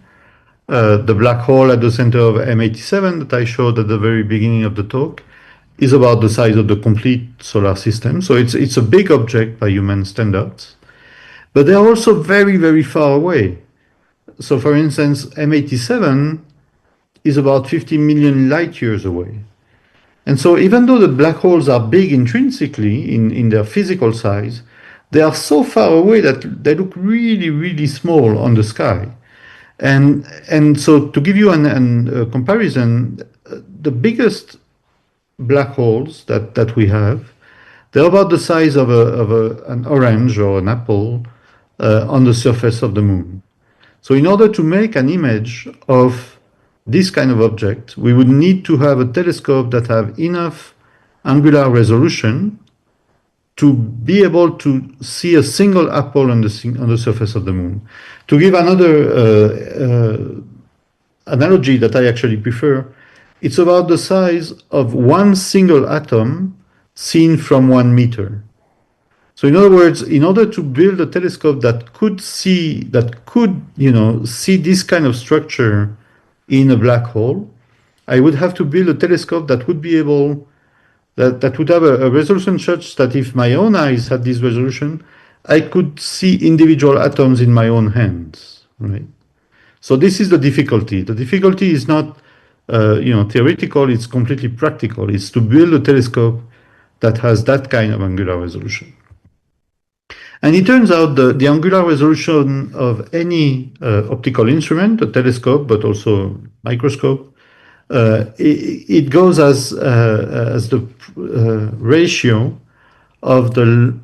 S2: The black hole at the center of M87 that I showed at the very beginning of the talk is about the size of the complete solar system. So it's a big object by human standards. But they are also very, very far away. So for instance, M87 is about 50 million light years away. And so even though the black holes are big intrinsically in their physical size, they are so far away that they look really, really small on the sky. And so to give you a comparison, the biggest black holes that we have, they're about the size of an orange or an apple on the surface of the moon. So in order to make an image of this kind of object, we would need to have a telescope that have enough angular resolution to be able to see a single apple on the surface of the moon. To give another analogy that I actually prefer, it's about the size of one single atom seen from 1 meter. So in other words, in order to build a telescope that could see this kind of structure in a black hole, I would have to build a telescope that would be able, that would have a resolution such that if my own eyes had this resolution, I could see individual atoms in my own hands, right? So this is the difficulty. The difficulty is not, theoretical, it's completely practical. It's to build a telescope that has that kind of angular resolution. And it turns out the angular resolution of any optical instrument, a telescope, but also microscope, it goes as the ratio of the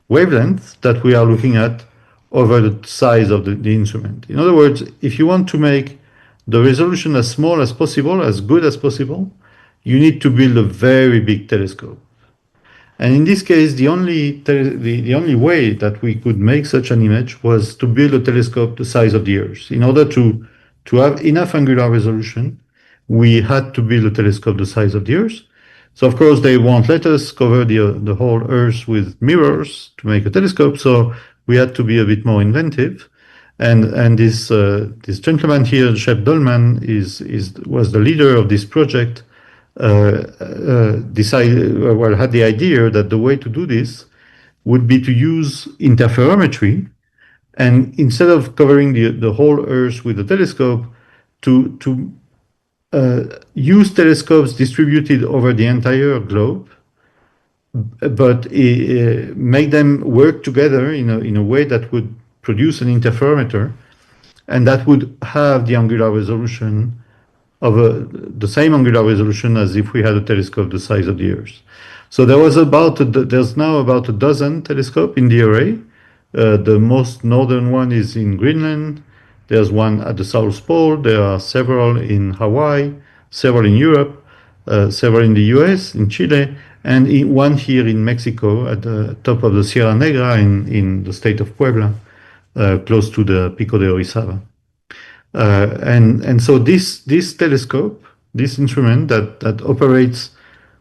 S2: wavelength that we are looking at over the size of the instrument. In other words, if you want to make the resolution as small as possible, as good as possible, you need to build a very big telescope. And in this case, the only way that we could make such an image was to build a telescope the size of the Earth. In order to have enough angular resolution, we had to build a telescope the size of the Earth. So of course they won't let us cover the whole Earth with mirrors to make a telescope. So we had to be a bit more inventive. And this gentleman here, Shep Dolman, was the leader of this project. Had the idea that the way to do this would be to use interferometry, and instead of covering the whole Earth with a telescope, to use telescopes distributed over the entire globe, but make them work together in a way that would produce an interferometer, and that would have the angular resolution of the same angular resolution as if we had a telescope the size of the Earth. So there's now about a dozen telescopes in the array. The most northern one is in Greenland. There's one at the South Pole. There are several in Hawaii, several in Europe, several in the US, in Chile, and one here in Mexico at the top of the Sierra Negra in the state of Puebla, close to the Pico de Orizaba. And so this telescope, this instrument that operates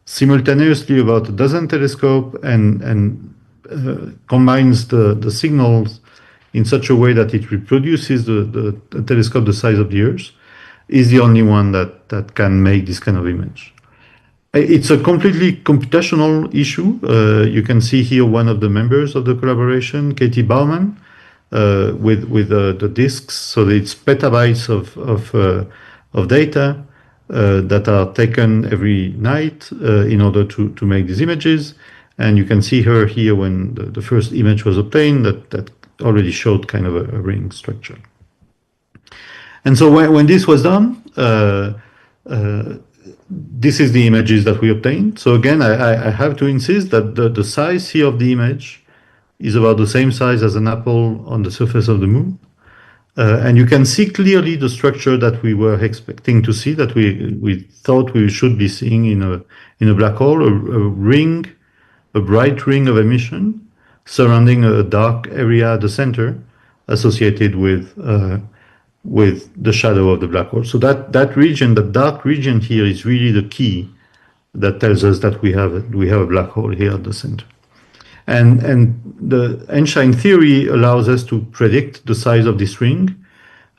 S2: simultaneously about a dozen telescopes and combines the signals in such a way that it reproduces the telescope the size of the Earth, is the only one that can make this kind of image. It's a completely computational issue. You can see here one of the members of the collaboration, Katie Bauman, with the disks. So it's petabytes of data that are taken every night in order to make these images. And you can see her here when the first image was obtained that already showed kind of a ring structure. And so when this was done, this is the images that we obtained. So again, I have to insist that the size here of the image is about the same size as an apple on the surface of the moon. And you can see clearly the structure that we were expecting to see, that we thought we should be seeing in a black hole, a bright ring of emission surrounding a dark area at the center associated with the shadow of the black hole. So that region, the dark region here, is really the key that tells us that we have a black hole here at the center. And the Einstein theory allows us to predict the size of this ring,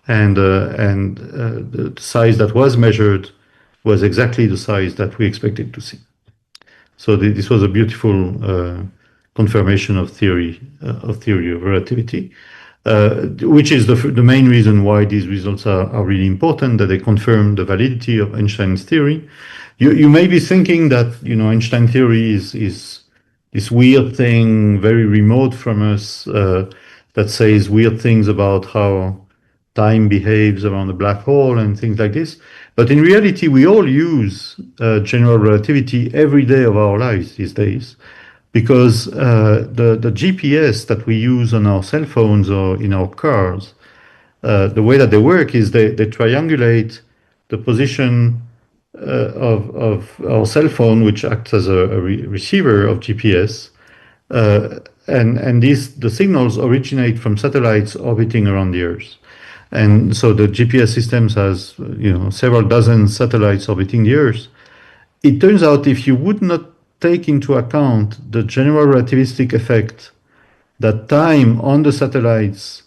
S2: and the size that was measured was exactly the size that we expected to see. So this was a beautiful confirmation of theory of relativity. which is the main reason why these results are really important, that they confirm the validity of Einstein's theory. You may be thinking that, Einstein theory is this weird thing, very remote from us, that says weird things about how time behaves around a black hole and things like this. But in reality, we all use general relativity every day of our lives these days, because the GPS that we use on our cell phones or in our cars, the way that they work is they triangulate the position of our cell phone, which acts as a receiver of GPS, and the signals originate from satellites orbiting around the Earth. And so the GPS systems has several dozen satellites orbiting the Earth. It turns out if you would not take into account the general relativistic effect that time on the satellites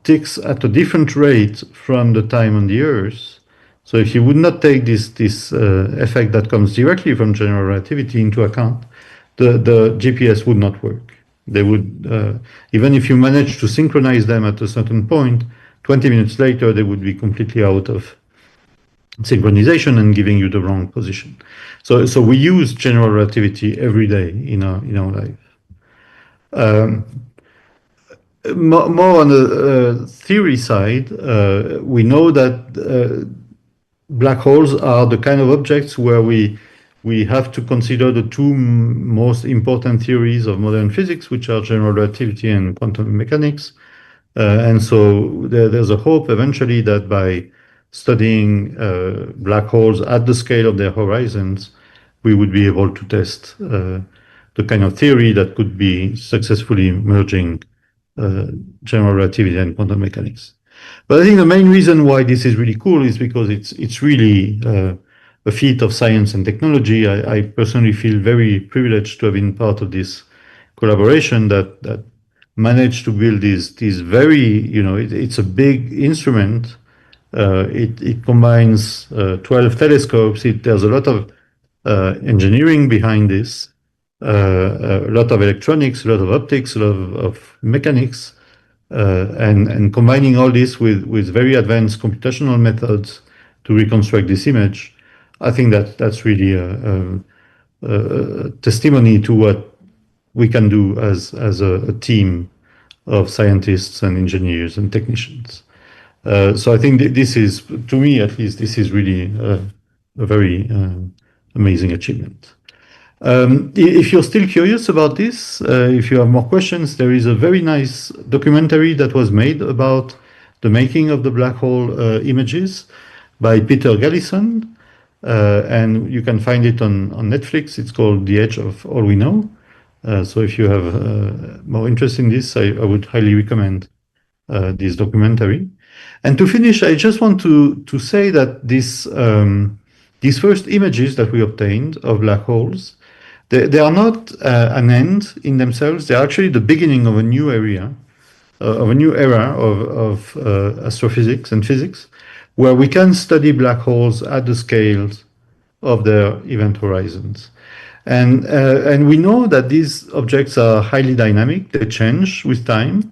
S2: ticks at a different rate from the time on the Earth. So if you would not take this effect that comes directly from general relativity into account, the GPS would not work. They would, even if you manage to synchronize them at a certain point, 20 minutes later they would be completely out of synchronization and giving you the wrong position. So we use general relativity every day in our life. More on the theory side, we know that black holes are the kind of objects where we have to consider the two most important theories of modern physics, which are general relativity and quantum mechanics. And so there's a hope eventually that by studying black holes at the scale of their horizons, we would be able to test the kind of theory that could be successfully merging general relativity and quantum mechanics. But I think the main reason why this is really cool is because it's really a feat of science and technology. I personally feel very privileged to have been part of this collaboration that managed to build these very, it's a big instrument. It combines 12 telescopes. There's a lot of engineering behind this, a lot of electronics, a lot of optics, a lot of mechanics, and combining all this with very advanced computational methods to reconstruct this image. I think that's really a testimony to what we can do as a team of scientists and engineers and technicians. So I think this is, to me at least, this is really a very amazing achievement. If you're still curious about this, if you have more questions, there is a very nice documentary that was made about the making of the black hole images by Peter Gallison, and you can find it on Netflix. It's called The Edge of All We Know. So if you have more interest in this, I would highly recommend this documentary. And to finish, I just want to say that these first images that we obtained of black holes, they are not an end in themselves. They're actually the beginning of a new area, of a new era of astrophysics and physics, where we can study black holes at the scales of their event horizons. And we know that these objects are highly dynamic. They change with time.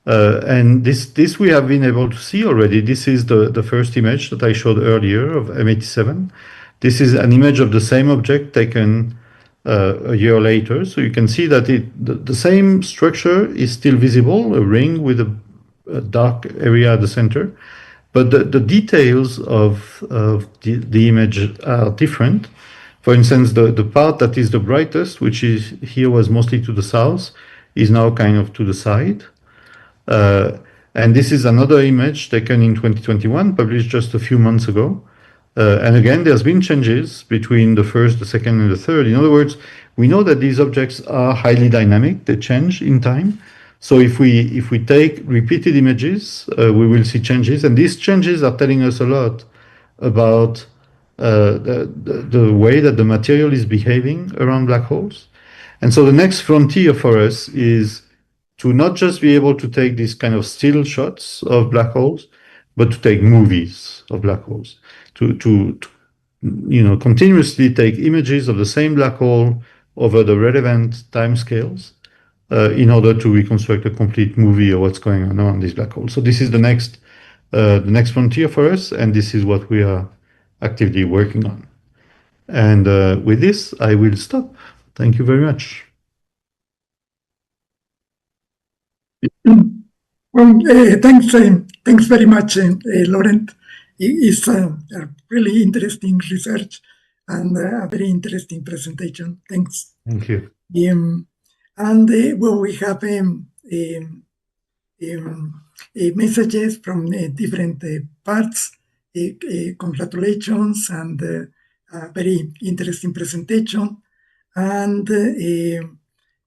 S2: And this we have been able to see already. This is the first image that I showed earlier of M87. This is an image of the same object taken a year later. So you can see that the same structure is still visible, a ring with a dark area at the center. But the details of the image are different. For instance, the part that is the brightest, which is here was mostly to the south, is now kind of to the side. And this is another image taken in 2021, published just a few months ago. And again, there's been changes between the first, the second, and the third. In other words, we know that these objects are highly dynamic. They change in time. So if we take repeated images, we will see changes. And these changes are telling us a lot about the way that the material is behaving around black holes. And so the next frontier for us is to not just be able to take these kind of still shots of black holes, but to take movies of black holes, to continuously take images of the same black hole over the relevant timescales, in order to reconstruct a complete movie of what's going on around this black hole. So this is the next frontier for us, and this is what we are actively working on. And with this, I will stop. Thank you very much.
S4: Well, thanks very much, Laurent. It's a really interesting research and a very interesting presentation. Thanks.
S2: Thank you.
S4: Well, we have messages from different parts. Congratulations and a very interesting presentation. And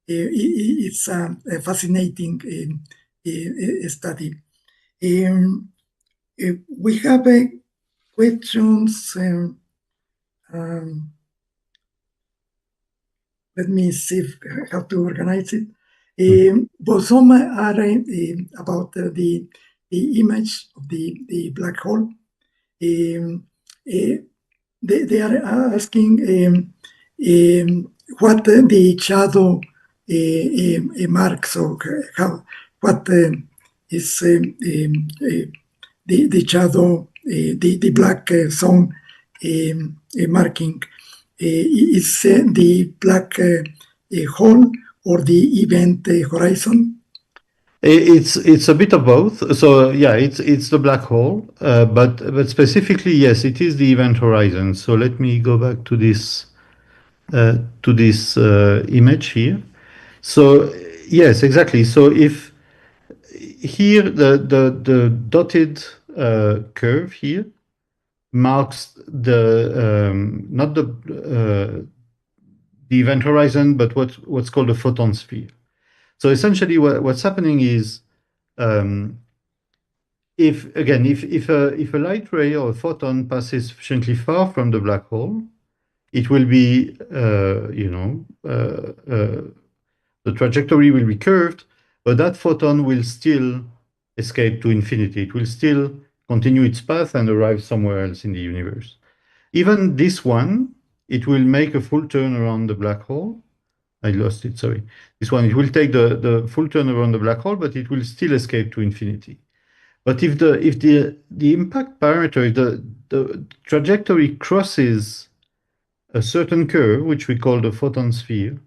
S4: it's a fascinating study. We have questions. Let me see how to organize it. Well, some are about the image of the black hole. They are asking what the shadow marks, or what is the shadow, the black zone marking. Is the black hole or the event horizon?
S2: It's a bit of both. So yeah, it's the black hole, but specifically, yes, it is the event horizon. So let me go back to this image here. So yes, exactly. So if here the dotted curve here marks the not the event horizon, but what's called a photon sphere. So essentially, what's happening is, if a light ray or a photon passes sufficiently far from the black hole, it will be, the trajectory will be curved, but that photon will still escape to infinity. It will still continue its path and arrive somewhere else in the universe. Even this one, it will make a full turn around the black hole. I lost it, sorry. This one, it will take the full turn around the black hole, but it will still escape to infinity. But if the impact parameter, the trajectory crosses a certain curve, which we call the photon sphere,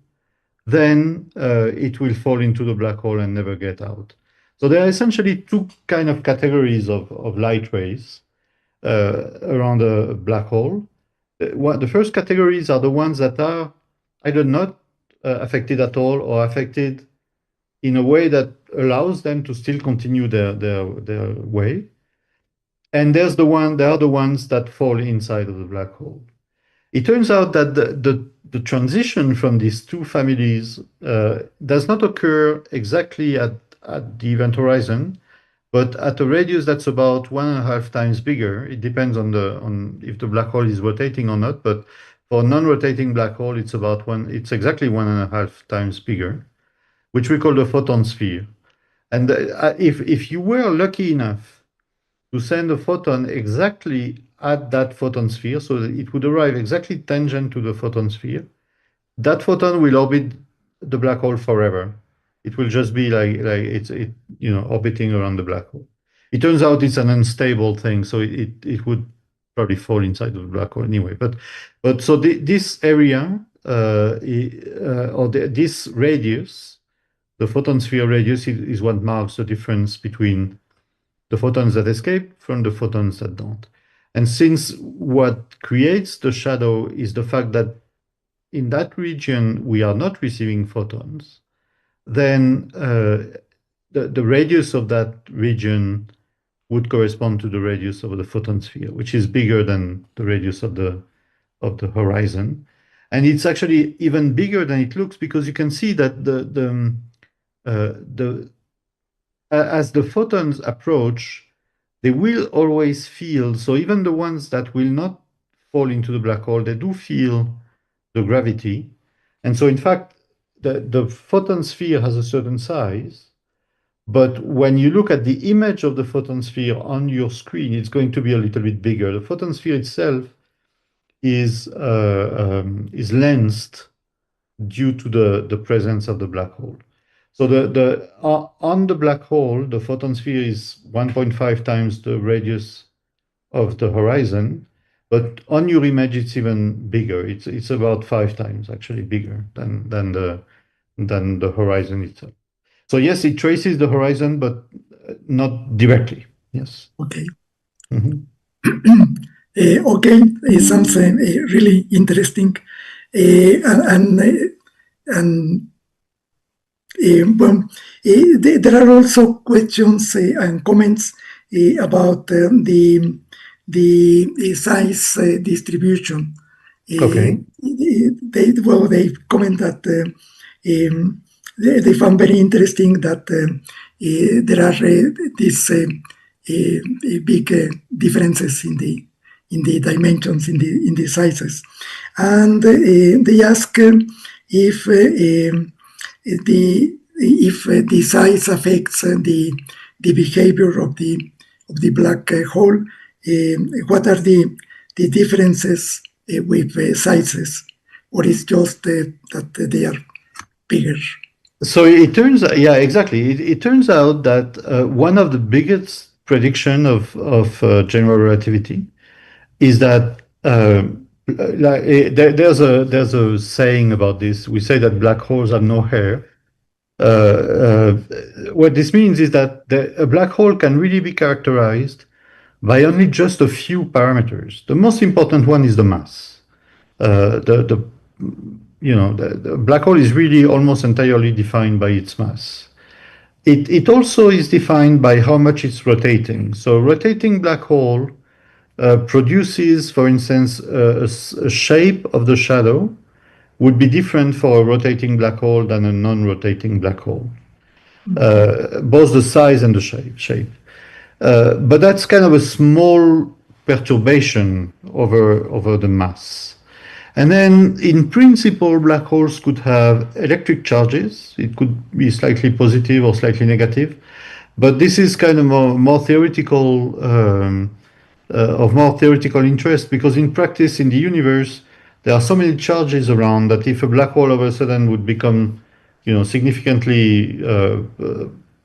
S2: then it will fall into the black hole and never get out. So there are essentially two kind of categories of light rays around a black hole. The first categories are the ones that are either not affected at all or affected in a way that allows them to still continue their way. And there are the ones that fall inside of the black hole. It turns out that the transition from these two families does not occur exactly at the event horizon, but at a radius that's about 1.5 times bigger. It depends on if the black hole is rotating or not, but for a non-rotating black hole, it's exactly 1.5 times bigger, which we call the photon sphere. And if you were lucky enough to send a photon exactly at that photon sphere, so that it would arrive exactly tangent to the photon sphere, that photon will orbit the black hole forever. It will just be like orbiting around the black hole. It turns out it's an unstable thing, so it would probably fall inside of the black hole anyway. But so this area this radius, the photon sphere radius, is what marks the difference between the photons that escape from the photons that don't. And since what creates the shadow is the fact that in that region we are not receiving photons, then the radius of that region would correspond to the radius of the photon sphere, which is bigger than the radius of the horizon. And it's actually even bigger than it looks, because you can see that as the photons approach, they will always feel, so even the ones that will not fall into the black hole, they do feel the gravity. And so in fact, the photon sphere has a certain size, but when you look at the image of the photon sphere on your screen, it's going to be a little bit bigger. The photon sphere itself is lensed due to the presence of the black hole. So on the black hole, the photon sphere is 1.5 times the radius of the horizon, but on your image it's even bigger. It's about 5 times actually bigger than the horizon itself. So yes, it traces the horizon, but not directly. Yes.
S4: Okay.
S2: Mhm.
S4: Okay, it sounds really interesting. Well, there are also questions and comments about the size distribution.
S2: Okay.
S4: They comment that they found very interesting that there are these big differences in the dimensions, in the sizes, and they ask if the size affects the behavior of the black hole. What are the differences with sizes, or is just that they are bigger?
S2: So it turns out, yeah, exactly. It turns out that one of the biggest prediction of general relativity is that there's a saying about this. We say that black holes have no hair. What this means is that a black hole can really be characterized by only just a few parameters. The most important one is the mass. The black hole is really almost entirely defined by its mass. It also is defined by how much it's rotating. So rotating black hole produces, for instance, a shape of the shadow would be different for a rotating black hole than a non-rotating black hole. Both the size and the shape. But that's kind of a small perturbation over the mass. And then, in principle, black holes could have electric charges. It could be slightly positive or slightly negative. But this is kind of more theoretical, of more theoretical interest, because in practice, in the universe, there are so many charges around that if a black hole all of a sudden would become, significantly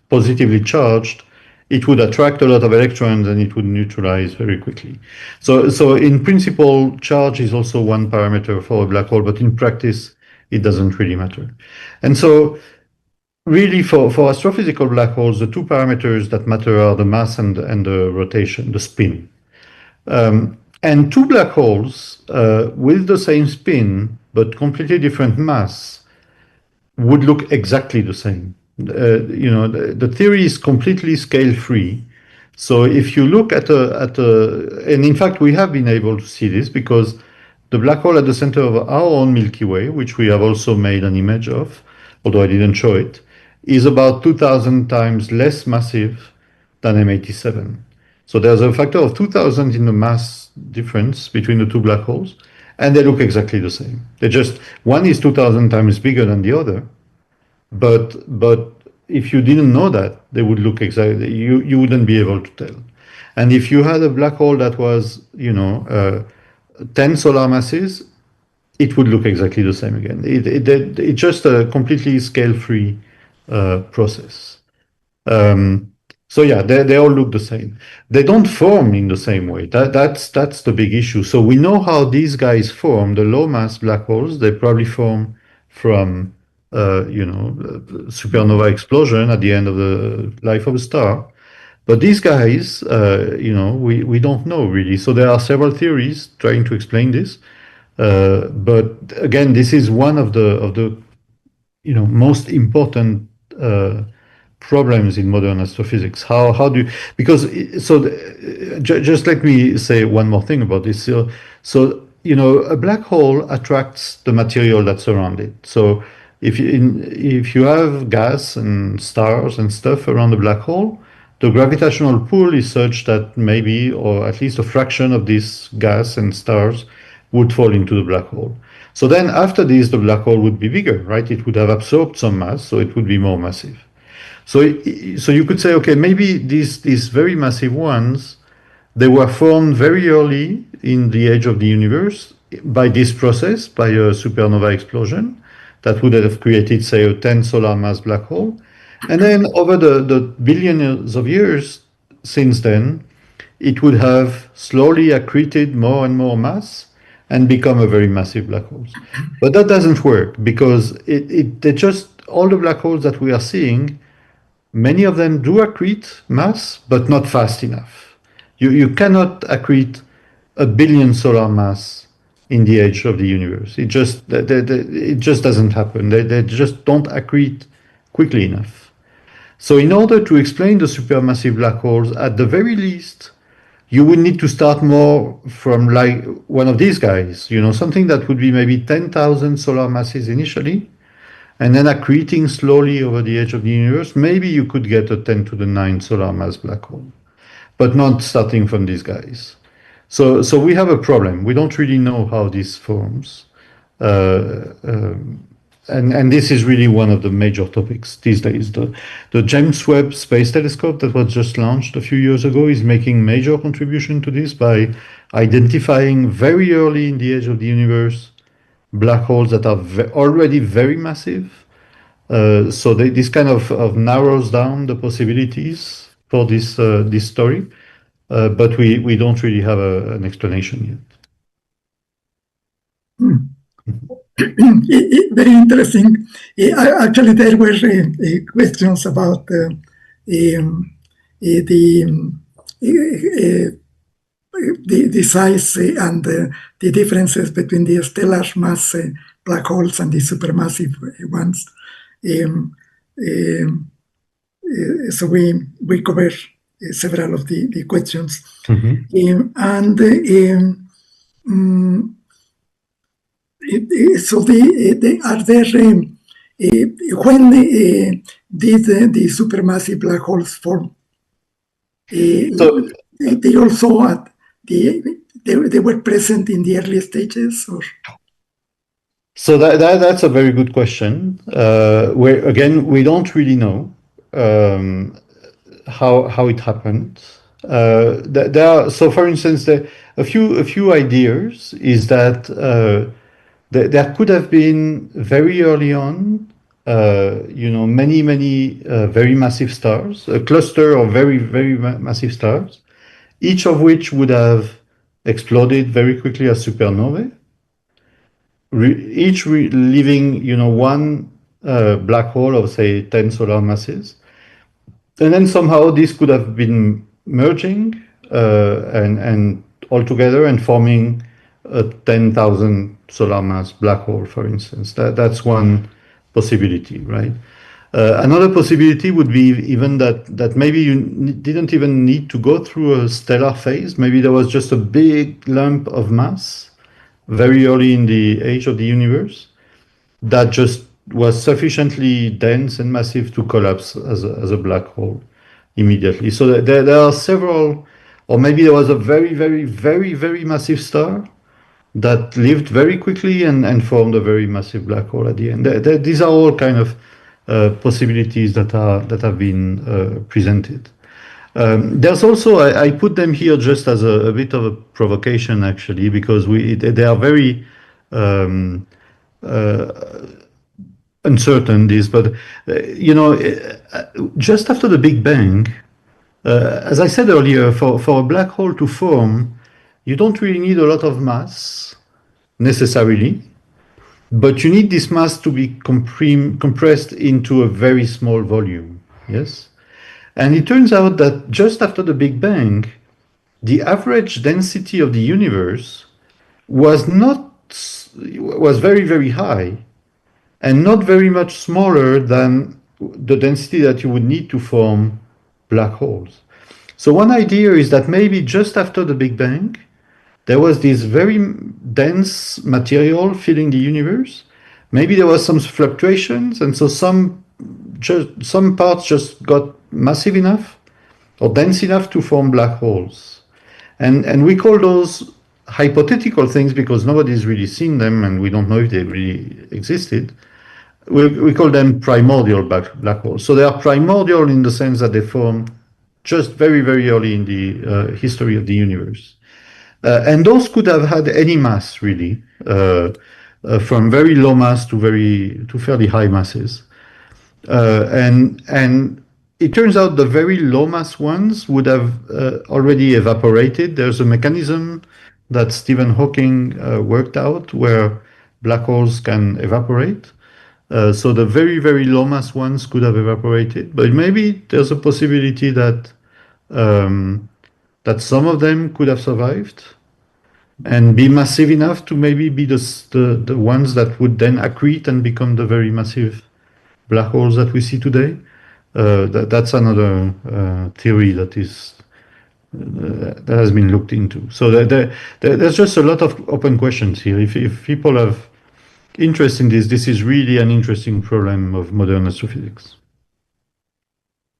S2: positively charged, it would attract a lot of electrons and it would neutralize very quickly. So in principle, charge is also one parameter for a black hole, but in practice, it doesn't really matter. And so really for astrophysical black holes, the two parameters that matter are the mass and the rotation, the spin. And two black holes with the same spin, but completely different mass, would look exactly the same. The theory is completely scale-free. So if you look at and in fact we have been able to see this because the black hole at the center of our own Milky Way, which we have also made an image of, although I didn't show it, is about 2,000 times less massive than M87. So there's a factor of 2,000 in the mass difference between the two black holes, and they look exactly the same. One is 2,000 times bigger than the other, but if you didn't know that, they would look exactly, you wouldn't be able to tell. And if you had a black hole that was, 10 solar masses, it would look exactly the same again. It's just a completely scale-free process. So yeah, they all look the same. They don't form in the same way. That's the big issue. So we know how these guys form. The low mass black holes, they probably form from supernova explosion at the end of the life of a star. But these guys, we don't know really. So there are several theories trying to explain this. But again, this is one of the most important problems in modern astrophysics. How do you, just let me say one more thing about this. So a black hole attracts the material that's around it. So if you have gas and stars and stuff around the black hole, the gravitational pull is such that maybe, or at least a fraction of this gas and stars would fall into the black hole. So then after this, the black hole would be bigger, right? It would have absorbed some mass, so it would be more massive. So you could say, okay, maybe these very massive ones, they were formed very early in the age of the universe by this process, by a supernova explosion. that would have created, say, a 10 solar mass black hole. And then over the billions of years since then, it would have slowly accreted more and more mass and become a very massive black hole. But that doesn't work because all the black holes that we are seeing, many of them do accrete mass, but not fast enough. You cannot accrete a billion solar mass in the age of the universe. It just doesn't happen. They just don't accrete quickly enough. So in order to explain the supermassive black holes, at the very least, you would need to start more from like one of these guys, something that would be maybe 10,000 solar masses initially, and then accreting slowly over the age of the universe. Maybe you could get a 10 to the 9 solar mass black hole, but not starting from these guys. So we have a problem. We don't really know how this forms. And this is really one of the major topics these days. The James Webb Space Telescope that was just launched a few years ago is making major contribution to this by identifying very early in the age of the universe black holes that are already very massive. So this kind of narrows down the possibilities for this story. But we don't really have an explanation yet.
S4: Very interesting. Actually, there were questions about the size and the differences between the stellar mass black holes and the supermassive ones. So we cover several of the questions.
S2: Mm-hmm.
S4: So are there when did the supermassive black holes form?
S2: So
S4: they also they were present in the early stages, or?
S2: So that's a very good question. Where again we don't really know how it happened. There are, so for instance, a few ideas is that there could have been very early on, many very massive stars, a cluster of very massive stars, each of which would have exploded very quickly as supernovae, each leaving one black hole of say 10 solar masses. And then somehow this could have been merging and all together and forming a 10,000 solar mass black hole, for instance. That's one possibility, right? Another possibility would be even that maybe you didn't even need to go through a stellar phase. Maybe there was just a big lump of mass very early in the age of the universe that just was sufficiently dense and massive to collapse as a black hole immediately. So there are several, or maybe there was a very massive star that lived very quickly and formed a very massive black hole at the end. These are all kind of possibilities that have been presented. There's also, I put them here just as a bit of a provocation, actually, because they are very uncertain, but just after the Big Bang, as I said earlier, for a black hole to form, you don't really need a lot of mass necessarily, but you need this mass to be compressed into a very small volume. Yes. And it turns out that just after the Big Bang, the average density of the universe was very high and not very much smaller than the density that you would need to form black holes. So one idea is that maybe just after the Big Bang, there was this very dense material filling the universe. Maybe there was some fluctuations, and so some parts just got massive enough or dense enough to form black holes. And we call those hypothetical things because nobody's really seen them and we don't know if they really existed. We call them primordial black holes. So they are primordial in the sense that they form just very early in the history of the universe. And those could have had any mass, really. from very low mass to fairly high masses. And it turns out the very low mass ones would have already evaporated. There's a mechanism that Stephen Hawking worked out where black holes can evaporate. So the very, very low mass ones could have evaporated, but maybe there's a possibility that that some of them could have survived and be massive enough to maybe be the ones that would then accrete and become the very massive black holes that we see today. That's another theory that has been looked into. So there's just a lot of open questions here. If people have interest in this is really an interesting problem of modern astrophysics.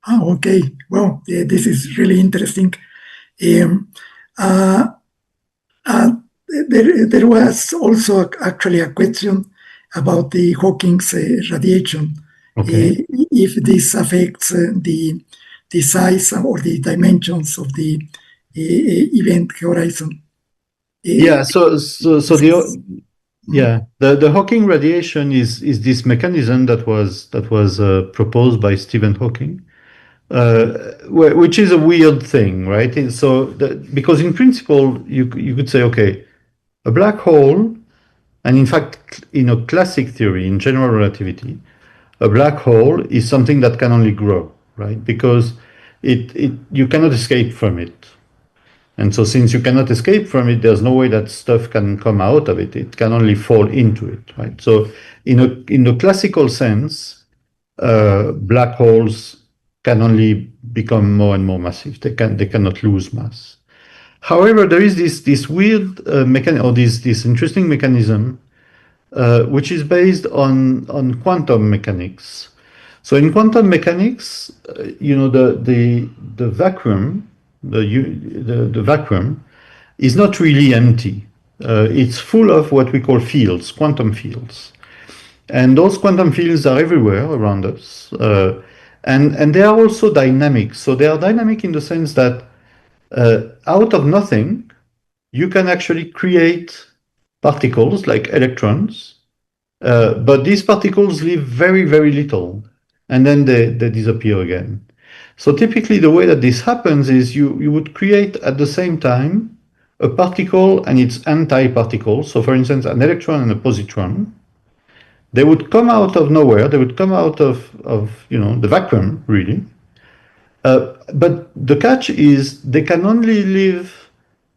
S4: Oh, okay. Well, this is really interesting. There was also actually a question about the Hawking's radiation.
S2: Okay.
S4: If this affects the size or the dimensions of the event horizon.
S2: Yeah. The Hawking radiation is this mechanism that was proposed by Stephen Hawking, which is a weird thing, right? And so because in principle you could say, okay, a black hole, and in fact in classic theory, in general relativity, a black hole is something that can only grow, right? Because you cannot escape from it. And so since you cannot escape from it, there's no way that stuff can come out of it. It can only fall into it, right? So in the classical sense, black holes can only become more and more massive. They cannot lose mass. However, there is this weird mechanism, or this interesting mechanism, which is based on quantum mechanics. So in quantum mechanics, the vacuum, the vacuum is not really empty. It's full of what we call fields, quantum fields. And those quantum fields are everywhere around us. And they are also dynamic. So they are dynamic in the sense that out of nothing, you can actually create particles like electrons, but these particles live very, very little, and then they disappear again. So typically the way that this happens is you would create at the same time a particle and its anti-particle. So for instance, an electron and a positron. They would come out of nowhere. They would come out of the vacuum, really. But the catch is they can only live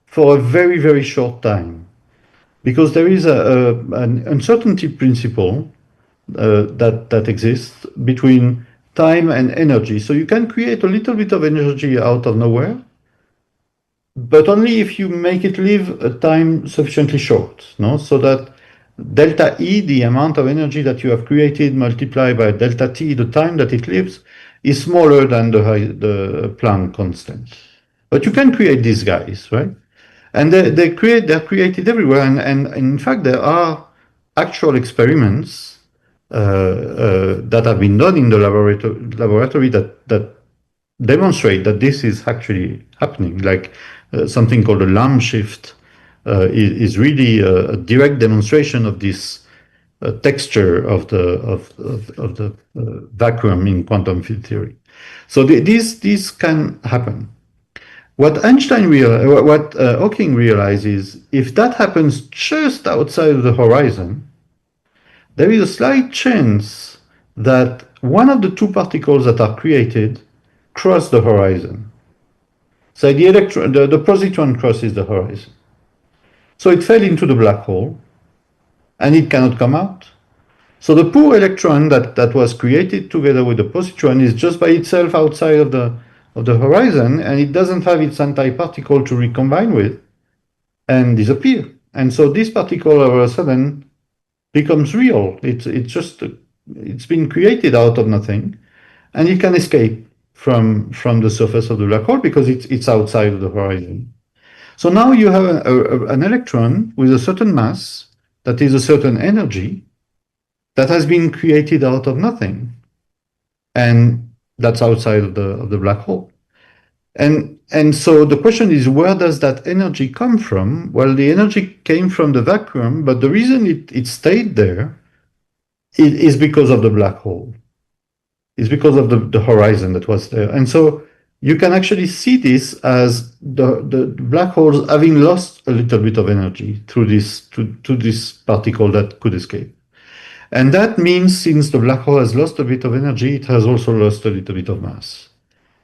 S2: for a very, very short time, because there is an uncertainty principle that exists between time and energy. So you can create a little bit of energy out of nowhere, but only if you make it live a time sufficiently short, no? So that delta E, the amount of energy that you have created, multiplied by delta T, the time that it lives, is smaller than the Planck constant. But you can create these guys, right? And they're created everywhere. And in fact, there are actual experiments that have been done in the laboratory that demonstrate that this is actually happening. Like something called a Lamb shift is really a direct demonstration of this texture of the vacuum in quantum field theory. So these can happen. What Hawking realized is if that happens just outside of the horizon, there is a slight chance that one of the two particles that are created cross the horizon. So the positron crosses the horizon. So it fell into the black hole, and it cannot come out. So the poor electron that was created together with the positron is just by itself outside of the horizon, and it doesn't have its antiparticle to recombine with and disappear. And so this particle all of a sudden becomes real. It's been created out of nothing, and it can escape from the surface of the black hole because it's outside of the horizon. So now you have an electron with a certain mass that is a certain energy that has been created out of nothing, and that's outside of the black hole. And and so the question is, where does that energy come from? Well, the energy came from the vacuum, but the reason it stayed there is because of the black hole. It's because of the horizon that was there. And so you can actually see this as the black holes having lost a little bit of energy through this to this particle that could escape. And that means since the black hole has lost a bit of energy, it has also lost a little bit of mass.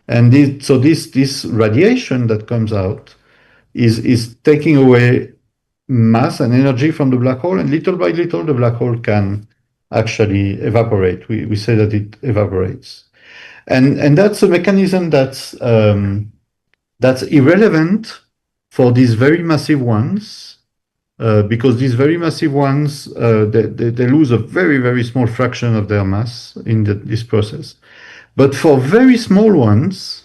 S2: And so this radiation that comes out is taking away mass and energy from the black hole, and little by little the black hole can actually evaporate. We say that it evaporates. And that's a mechanism that's irrelevant for these very massive ones, because these very massive ones, they lose a very, very small fraction of their mass in this process. But for very small ones,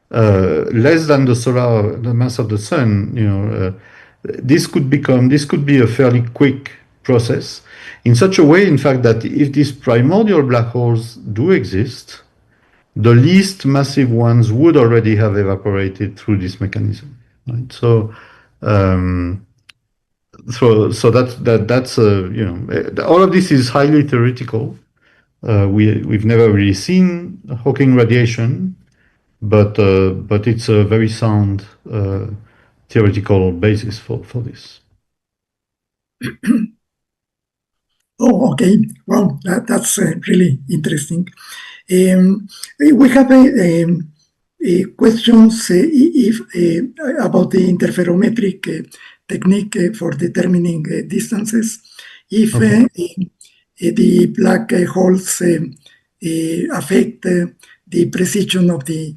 S2: less than the mass of the sun, this could be a fairly quick process, in such a way, in fact, that if these primordial black holes do exist, the least massive ones would already have evaporated through this mechanism, right? So that's all of this is highly theoretical. We've never really seen Hawking radiation, but it's a very sound theoretical basis for this.
S4: Oh, okay. Well, that's really interesting. We have questions about the interferometric technique for determining distances. If the black holes affect the precision of the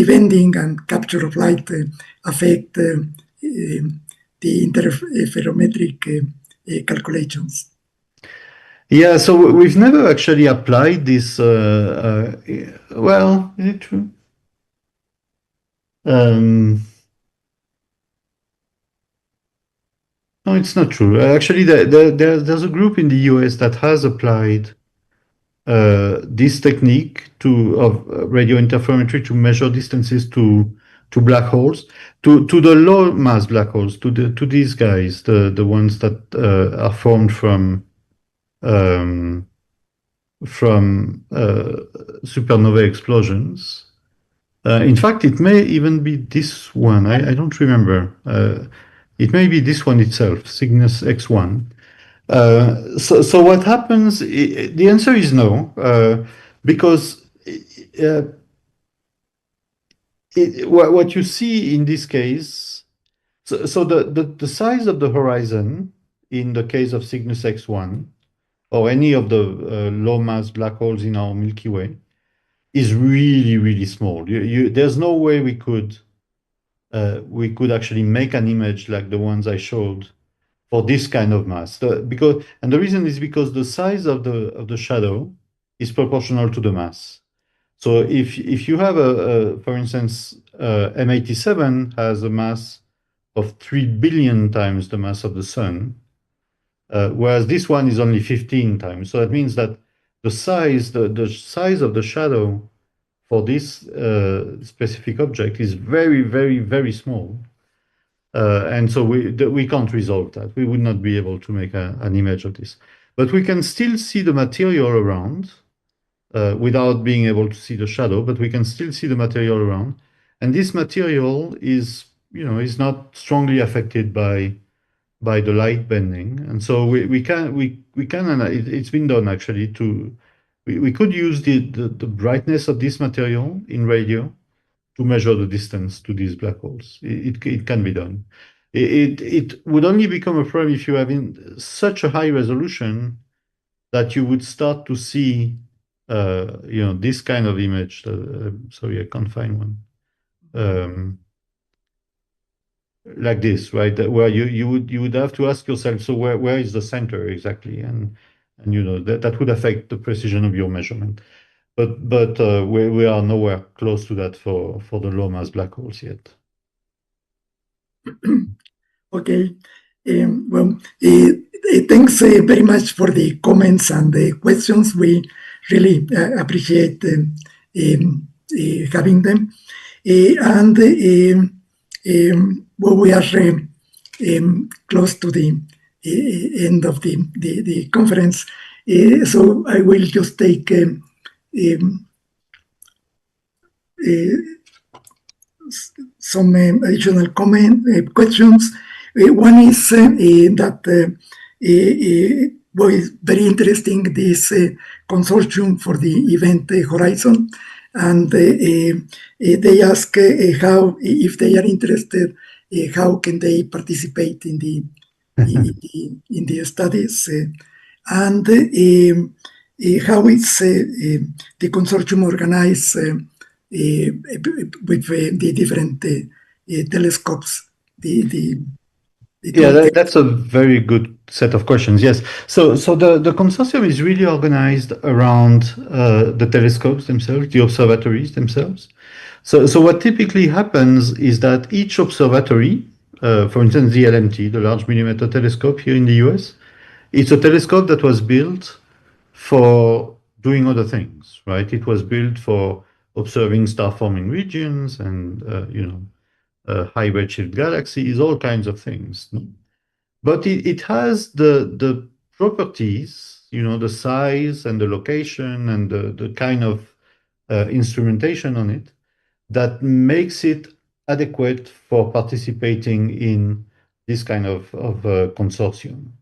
S4: bending and capture of light, affect the interferometric calculations.
S2: Yeah, so we've never actually applied this. Well, is it true? No, it's not true. Actually, there's a group in the US that has applied this technique of radio interferometry to measure distances to black holes, to the low mass black holes, to these guys, the ones that are formed from supernova explosions. In fact, it may even be this one. I don't remember. It may be this one itself, Cygnus X1. So what happens? The answer is no, because what you see in this case. So the size of the horizon in the case of Cygnus X1 or any of the low mass black holes in our Milky Way is really, really small. There's no way we could actually make an image like the ones I showed for this kind of mass. The reason is because the size of the shadow is proportional to the mass. So if you have for instance, M87 has a mass of 3 billion times the mass of the sun, whereas this one is only 15 times. So that means that the size of the shadow for this specific object is very, very, very small. And so we can't resolve that. We would not be able to make an image of this. But we can still see the material around without being able to see the shadow, but we can still see the material around. And this material is not strongly affected by the light bending. And so we can, and it's been done actually we could use the brightness of this material in radio to measure the distance to these black holes. It can be done. It would only become a problem if you have such a high resolution that you would start to see, this kind of image. Sorry, I can't find one. Like this, right? Where you would have to ask yourself, so where is the center exactly? And that would affect the precision of your measurement. But we are nowhere close to that for the low mass black holes yet.
S4: Okay. Well, thanks very much for the comments and the questions. We really appreciate having them. and well, we are close to the end of the conference, so I will just take some additional questions. One is that was very interesting, this consortium for the event Horizon, and they ask how, if they are interested, how can they participate in the studies, and how is the consortium organized with the different telescopes.
S2: That's a very good set of questions. Yes. So the consortium is really organized around the telescopes themselves, the observatories themselves. So what typically happens is that each observatory, for instance, the LMT, the Large Millimeter Telescope here in the US, it's a telescope that was built for doing other things, right? It was built for observing star-forming regions and, high redshift galaxies, all kinds of things. But it has the properties, the size and the location and the kind of instrumentation on it that makes it adequate for participating in this kind of consortium.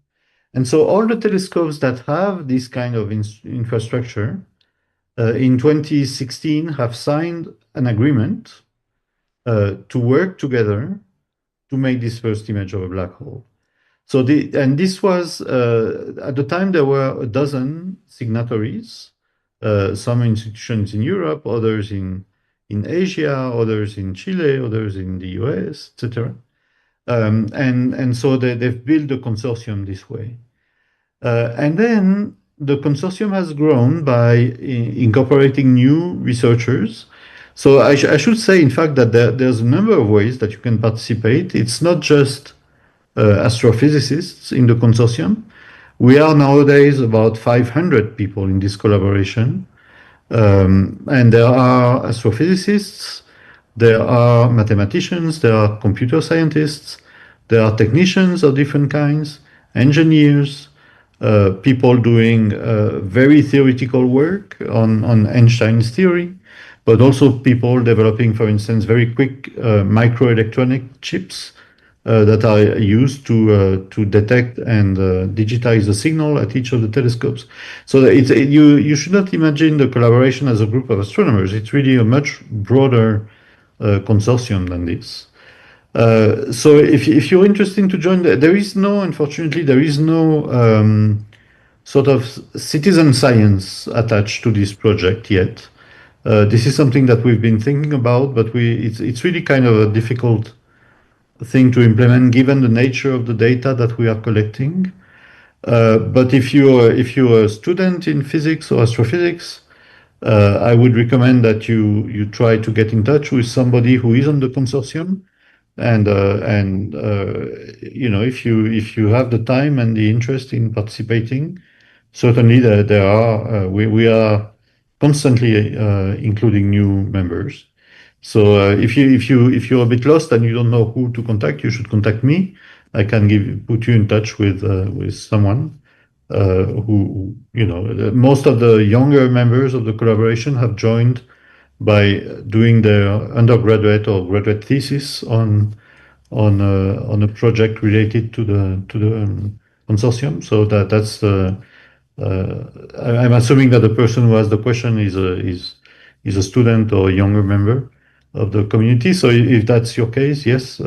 S2: And so all the telescopes that have this kind of infrastructure in 2016 have signed an agreement to work together to make this first image of a black hole. So this was, at the time, there were a dozen signatories, some institutions in Europe, others in Asia, others in Chile, others in the US, etc. And so they've built a consortium this way. And then the consortium has grown by incorporating new researchers. So I should say, in fact, that there's a number of ways that you can participate. It's not just astrophysicists in the consortium. We are nowadays about 500 people in this collaboration. And there are astrophysicists, there are mathematicians, there are computer scientists, there are technicians of different kinds, engineers, people doing very theoretical work on Einstein's theory, but also people developing, for instance, very quick microelectronic chips that are used to detect and digitize the signal at each of the telescopes. So you should not imagine the collaboration as a group of astronomers. It's really a much broader consortium than this. So if you're interested to join, unfortunately, there is no sort of citizen science attached to this project yet. This is something that we've been thinking about, but it's really kind of a difficult thing to implement given the nature of the data that we are collecting. But if you're a student in physics or astrophysics, I would recommend that you try to get in touch with somebody who is on the consortium, and if you have the time and the interest in participating, certainly we are constantly including new members. So if you're a bit lost and you don't know who to contact, you should contact me. I can put you in touch with someone who most of the younger members of the collaboration have joined by doing their undergraduate or graduate thesis on a project related to the consortium. So that's I'm assuming that the person who has the question is a student or a younger member of the community. So if that's your case, yes,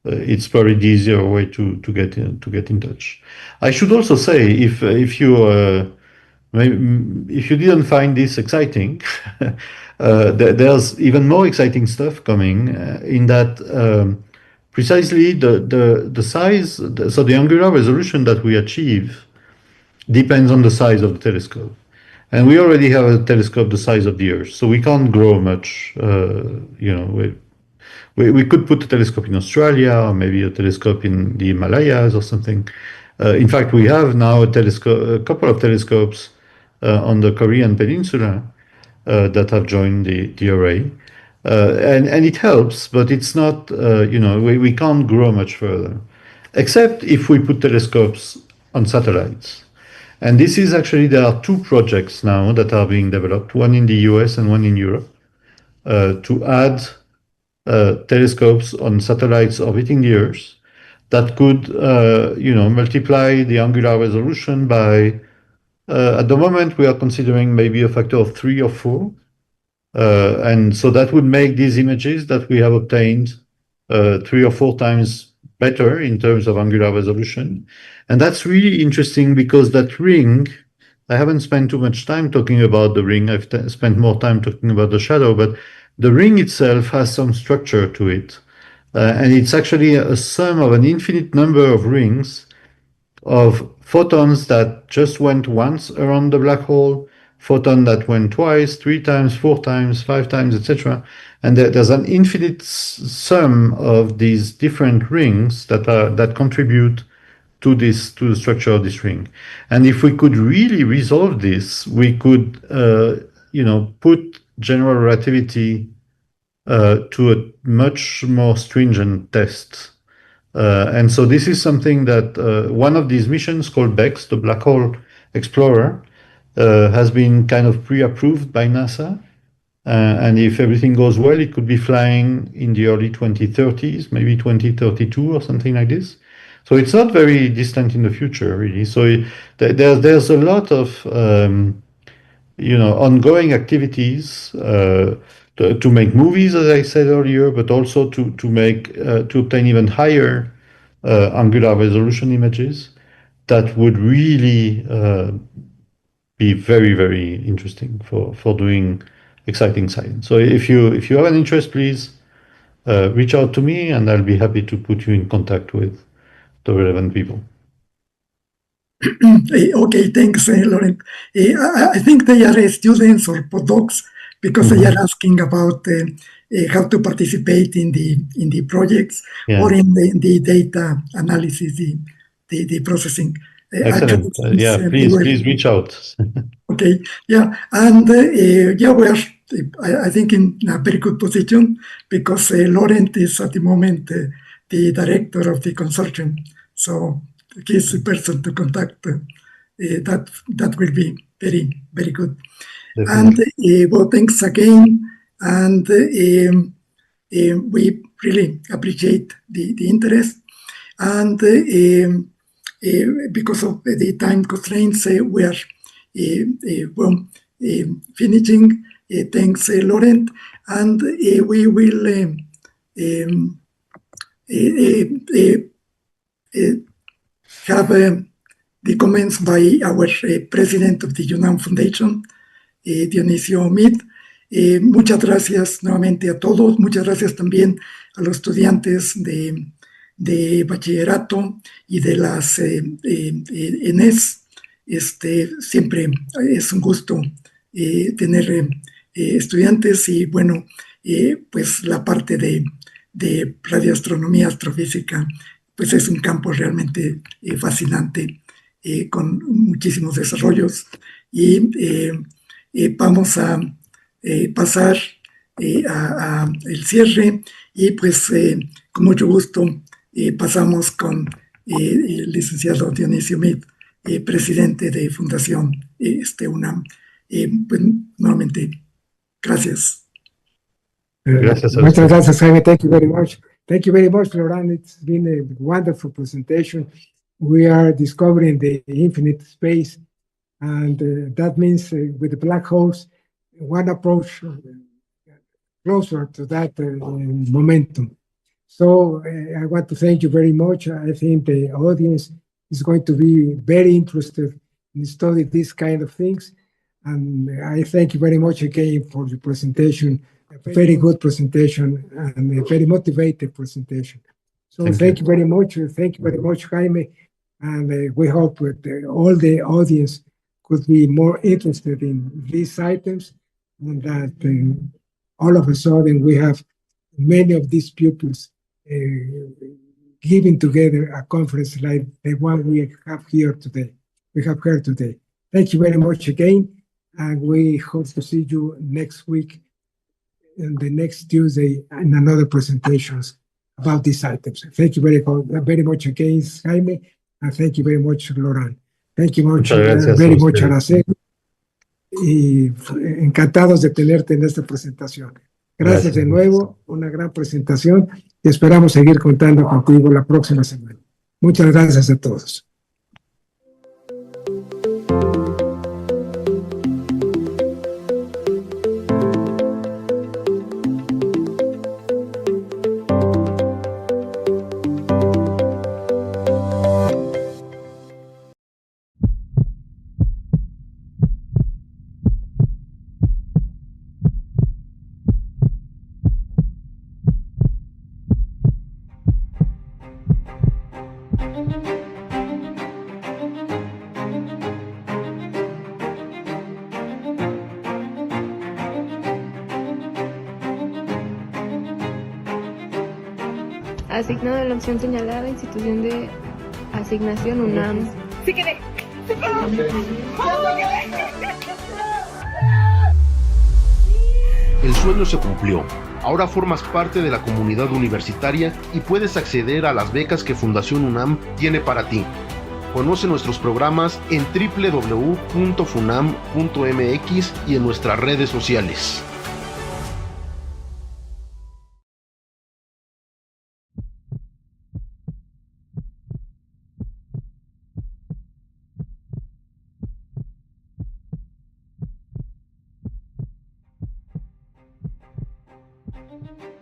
S2: it's probably the easier way to get in touch. I should also say, if you didn't find this exciting, there's even more exciting stuff coming. In that precisely the size, so the angular resolution that we achieve depends on the size of the telescope. And we already have a telescope the size of the Earth, so we can't grow much. We could put a telescope in Australia, or maybe a telescope in the Himalayas or something. In fact, we have now a couple of telescopes on the Korean Peninsula that have joined the array. And it helps, but it's not, we can't grow much further, except if we put telescopes on satellites. And this is actually, there are two projects now that are being developed, one in the US and one in Europe, to add telescopes on satellites orbiting the Earth that could, multiply the angular resolution by, at the moment, we are considering maybe a factor of 3 or 4. And so that would make these images that we have obtained 3 or 4 times better in terms of angular resolution. And that's really interesting because that ring, I haven't spent too much time talking about the ring. I've spent more time talking about the shadow, but the ring itself has some structure to it. And it's actually a sum of an infinite number of rings of photons that just went once around the black hole, photon that went twice, 3 times, 4 times, 5 times, etc. And there's an infinite sum of these different rings that contribute to the structure of this ring. And if we could really resolve this, we could, put general relativity to a much more stringent test. And so this is something that one of these missions called BEX, the Black Hole Explorer, has been kind of pre-approved by NASA. And if everything goes well, it could be flying in the early 2030s, maybe 2032 or something like this. So it's not very distant in the future, really. So there's a lot of ongoing activities to make movies, as I said earlier, but also to obtain even higher angular resolution images that would really be very, very interesting for doing exciting science. So if you have an interest, please reach out to me, and I'll be happy to put you in contact with the relevant people.
S4: Okay, thanks, Laurent. I think they are students or postdocs because they are asking about how to participate in the projects or in the data analysis, the processing.
S2: Excellent. Please reach out.
S4: Okay, yeah, and we are, I think, in a very good position because Laurent is at the moment the director of the consortium, so he's the person to contact. That will be very, very good. Definitely. And well, thanks again, and we really appreciate the interest, and because of the time constraints, we are finishing. Thanks, Laurent, and we will have the comments by our president of the UNAM Foundation, Dionisio Meade. Muchas gracias nuevamente a todos. Muchas gracias también a los estudiantes de bachillerato y de las ENES. Siempre es un gusto tener estudiantes y bueno, pues la parte de radioastronomía, astrofísica, pues es un campo realmente fascinante con muchísimos desarrollos y vamos a pasar a el cierre y pues con mucho gusto pasamos con el licenciado Dionisio Meade, presidente de Fundación UNAM. Pues nuevamente, gracias.
S5: Muchas gracias, Jaime. Thank you very much. Thank you very much, Laurent. It's been a wonderful presentation. We are discovering the infinite space, and that means with the black holes, one approach closer to that momentum. So I want to thank you very much. I think the audience is going to be very interested in studying these kind of things. And I thank you very much again for the presentation, a very good presentation and a very motivated presentation. So thank you very much. Thank you very much, Jaime. And we hope that all the audience could be more interested in these items and that all of a sudden we have many of these pupils giving together a conference like the one we have here today. Thank you very much again, and we hope to see you next week in the next Tuesday in another presentations about these items. Thank you very much again, Jaime, and thank you very much, Laurent. Thank you much, very much, Araceli. Y encantados de tenerte en esta presentación. Gracias de nuevo, una gran presentación y esperamos seguir contando contigo la próxima semana. Muchas gracias a todos.
S1: Asignado en la opción señalada, institución de asignación UNAM. ¡Sí quedé! ¡Sí quedé!
S3: El sueño se cumplió. Ahora formas parte de la comunidad universitaria y puedes acceder a las becas que Fundación UNAM tiene para ti. Conoce nuestros programas en www.funam.mx y en nuestras redes sociales.
S1: Thank you.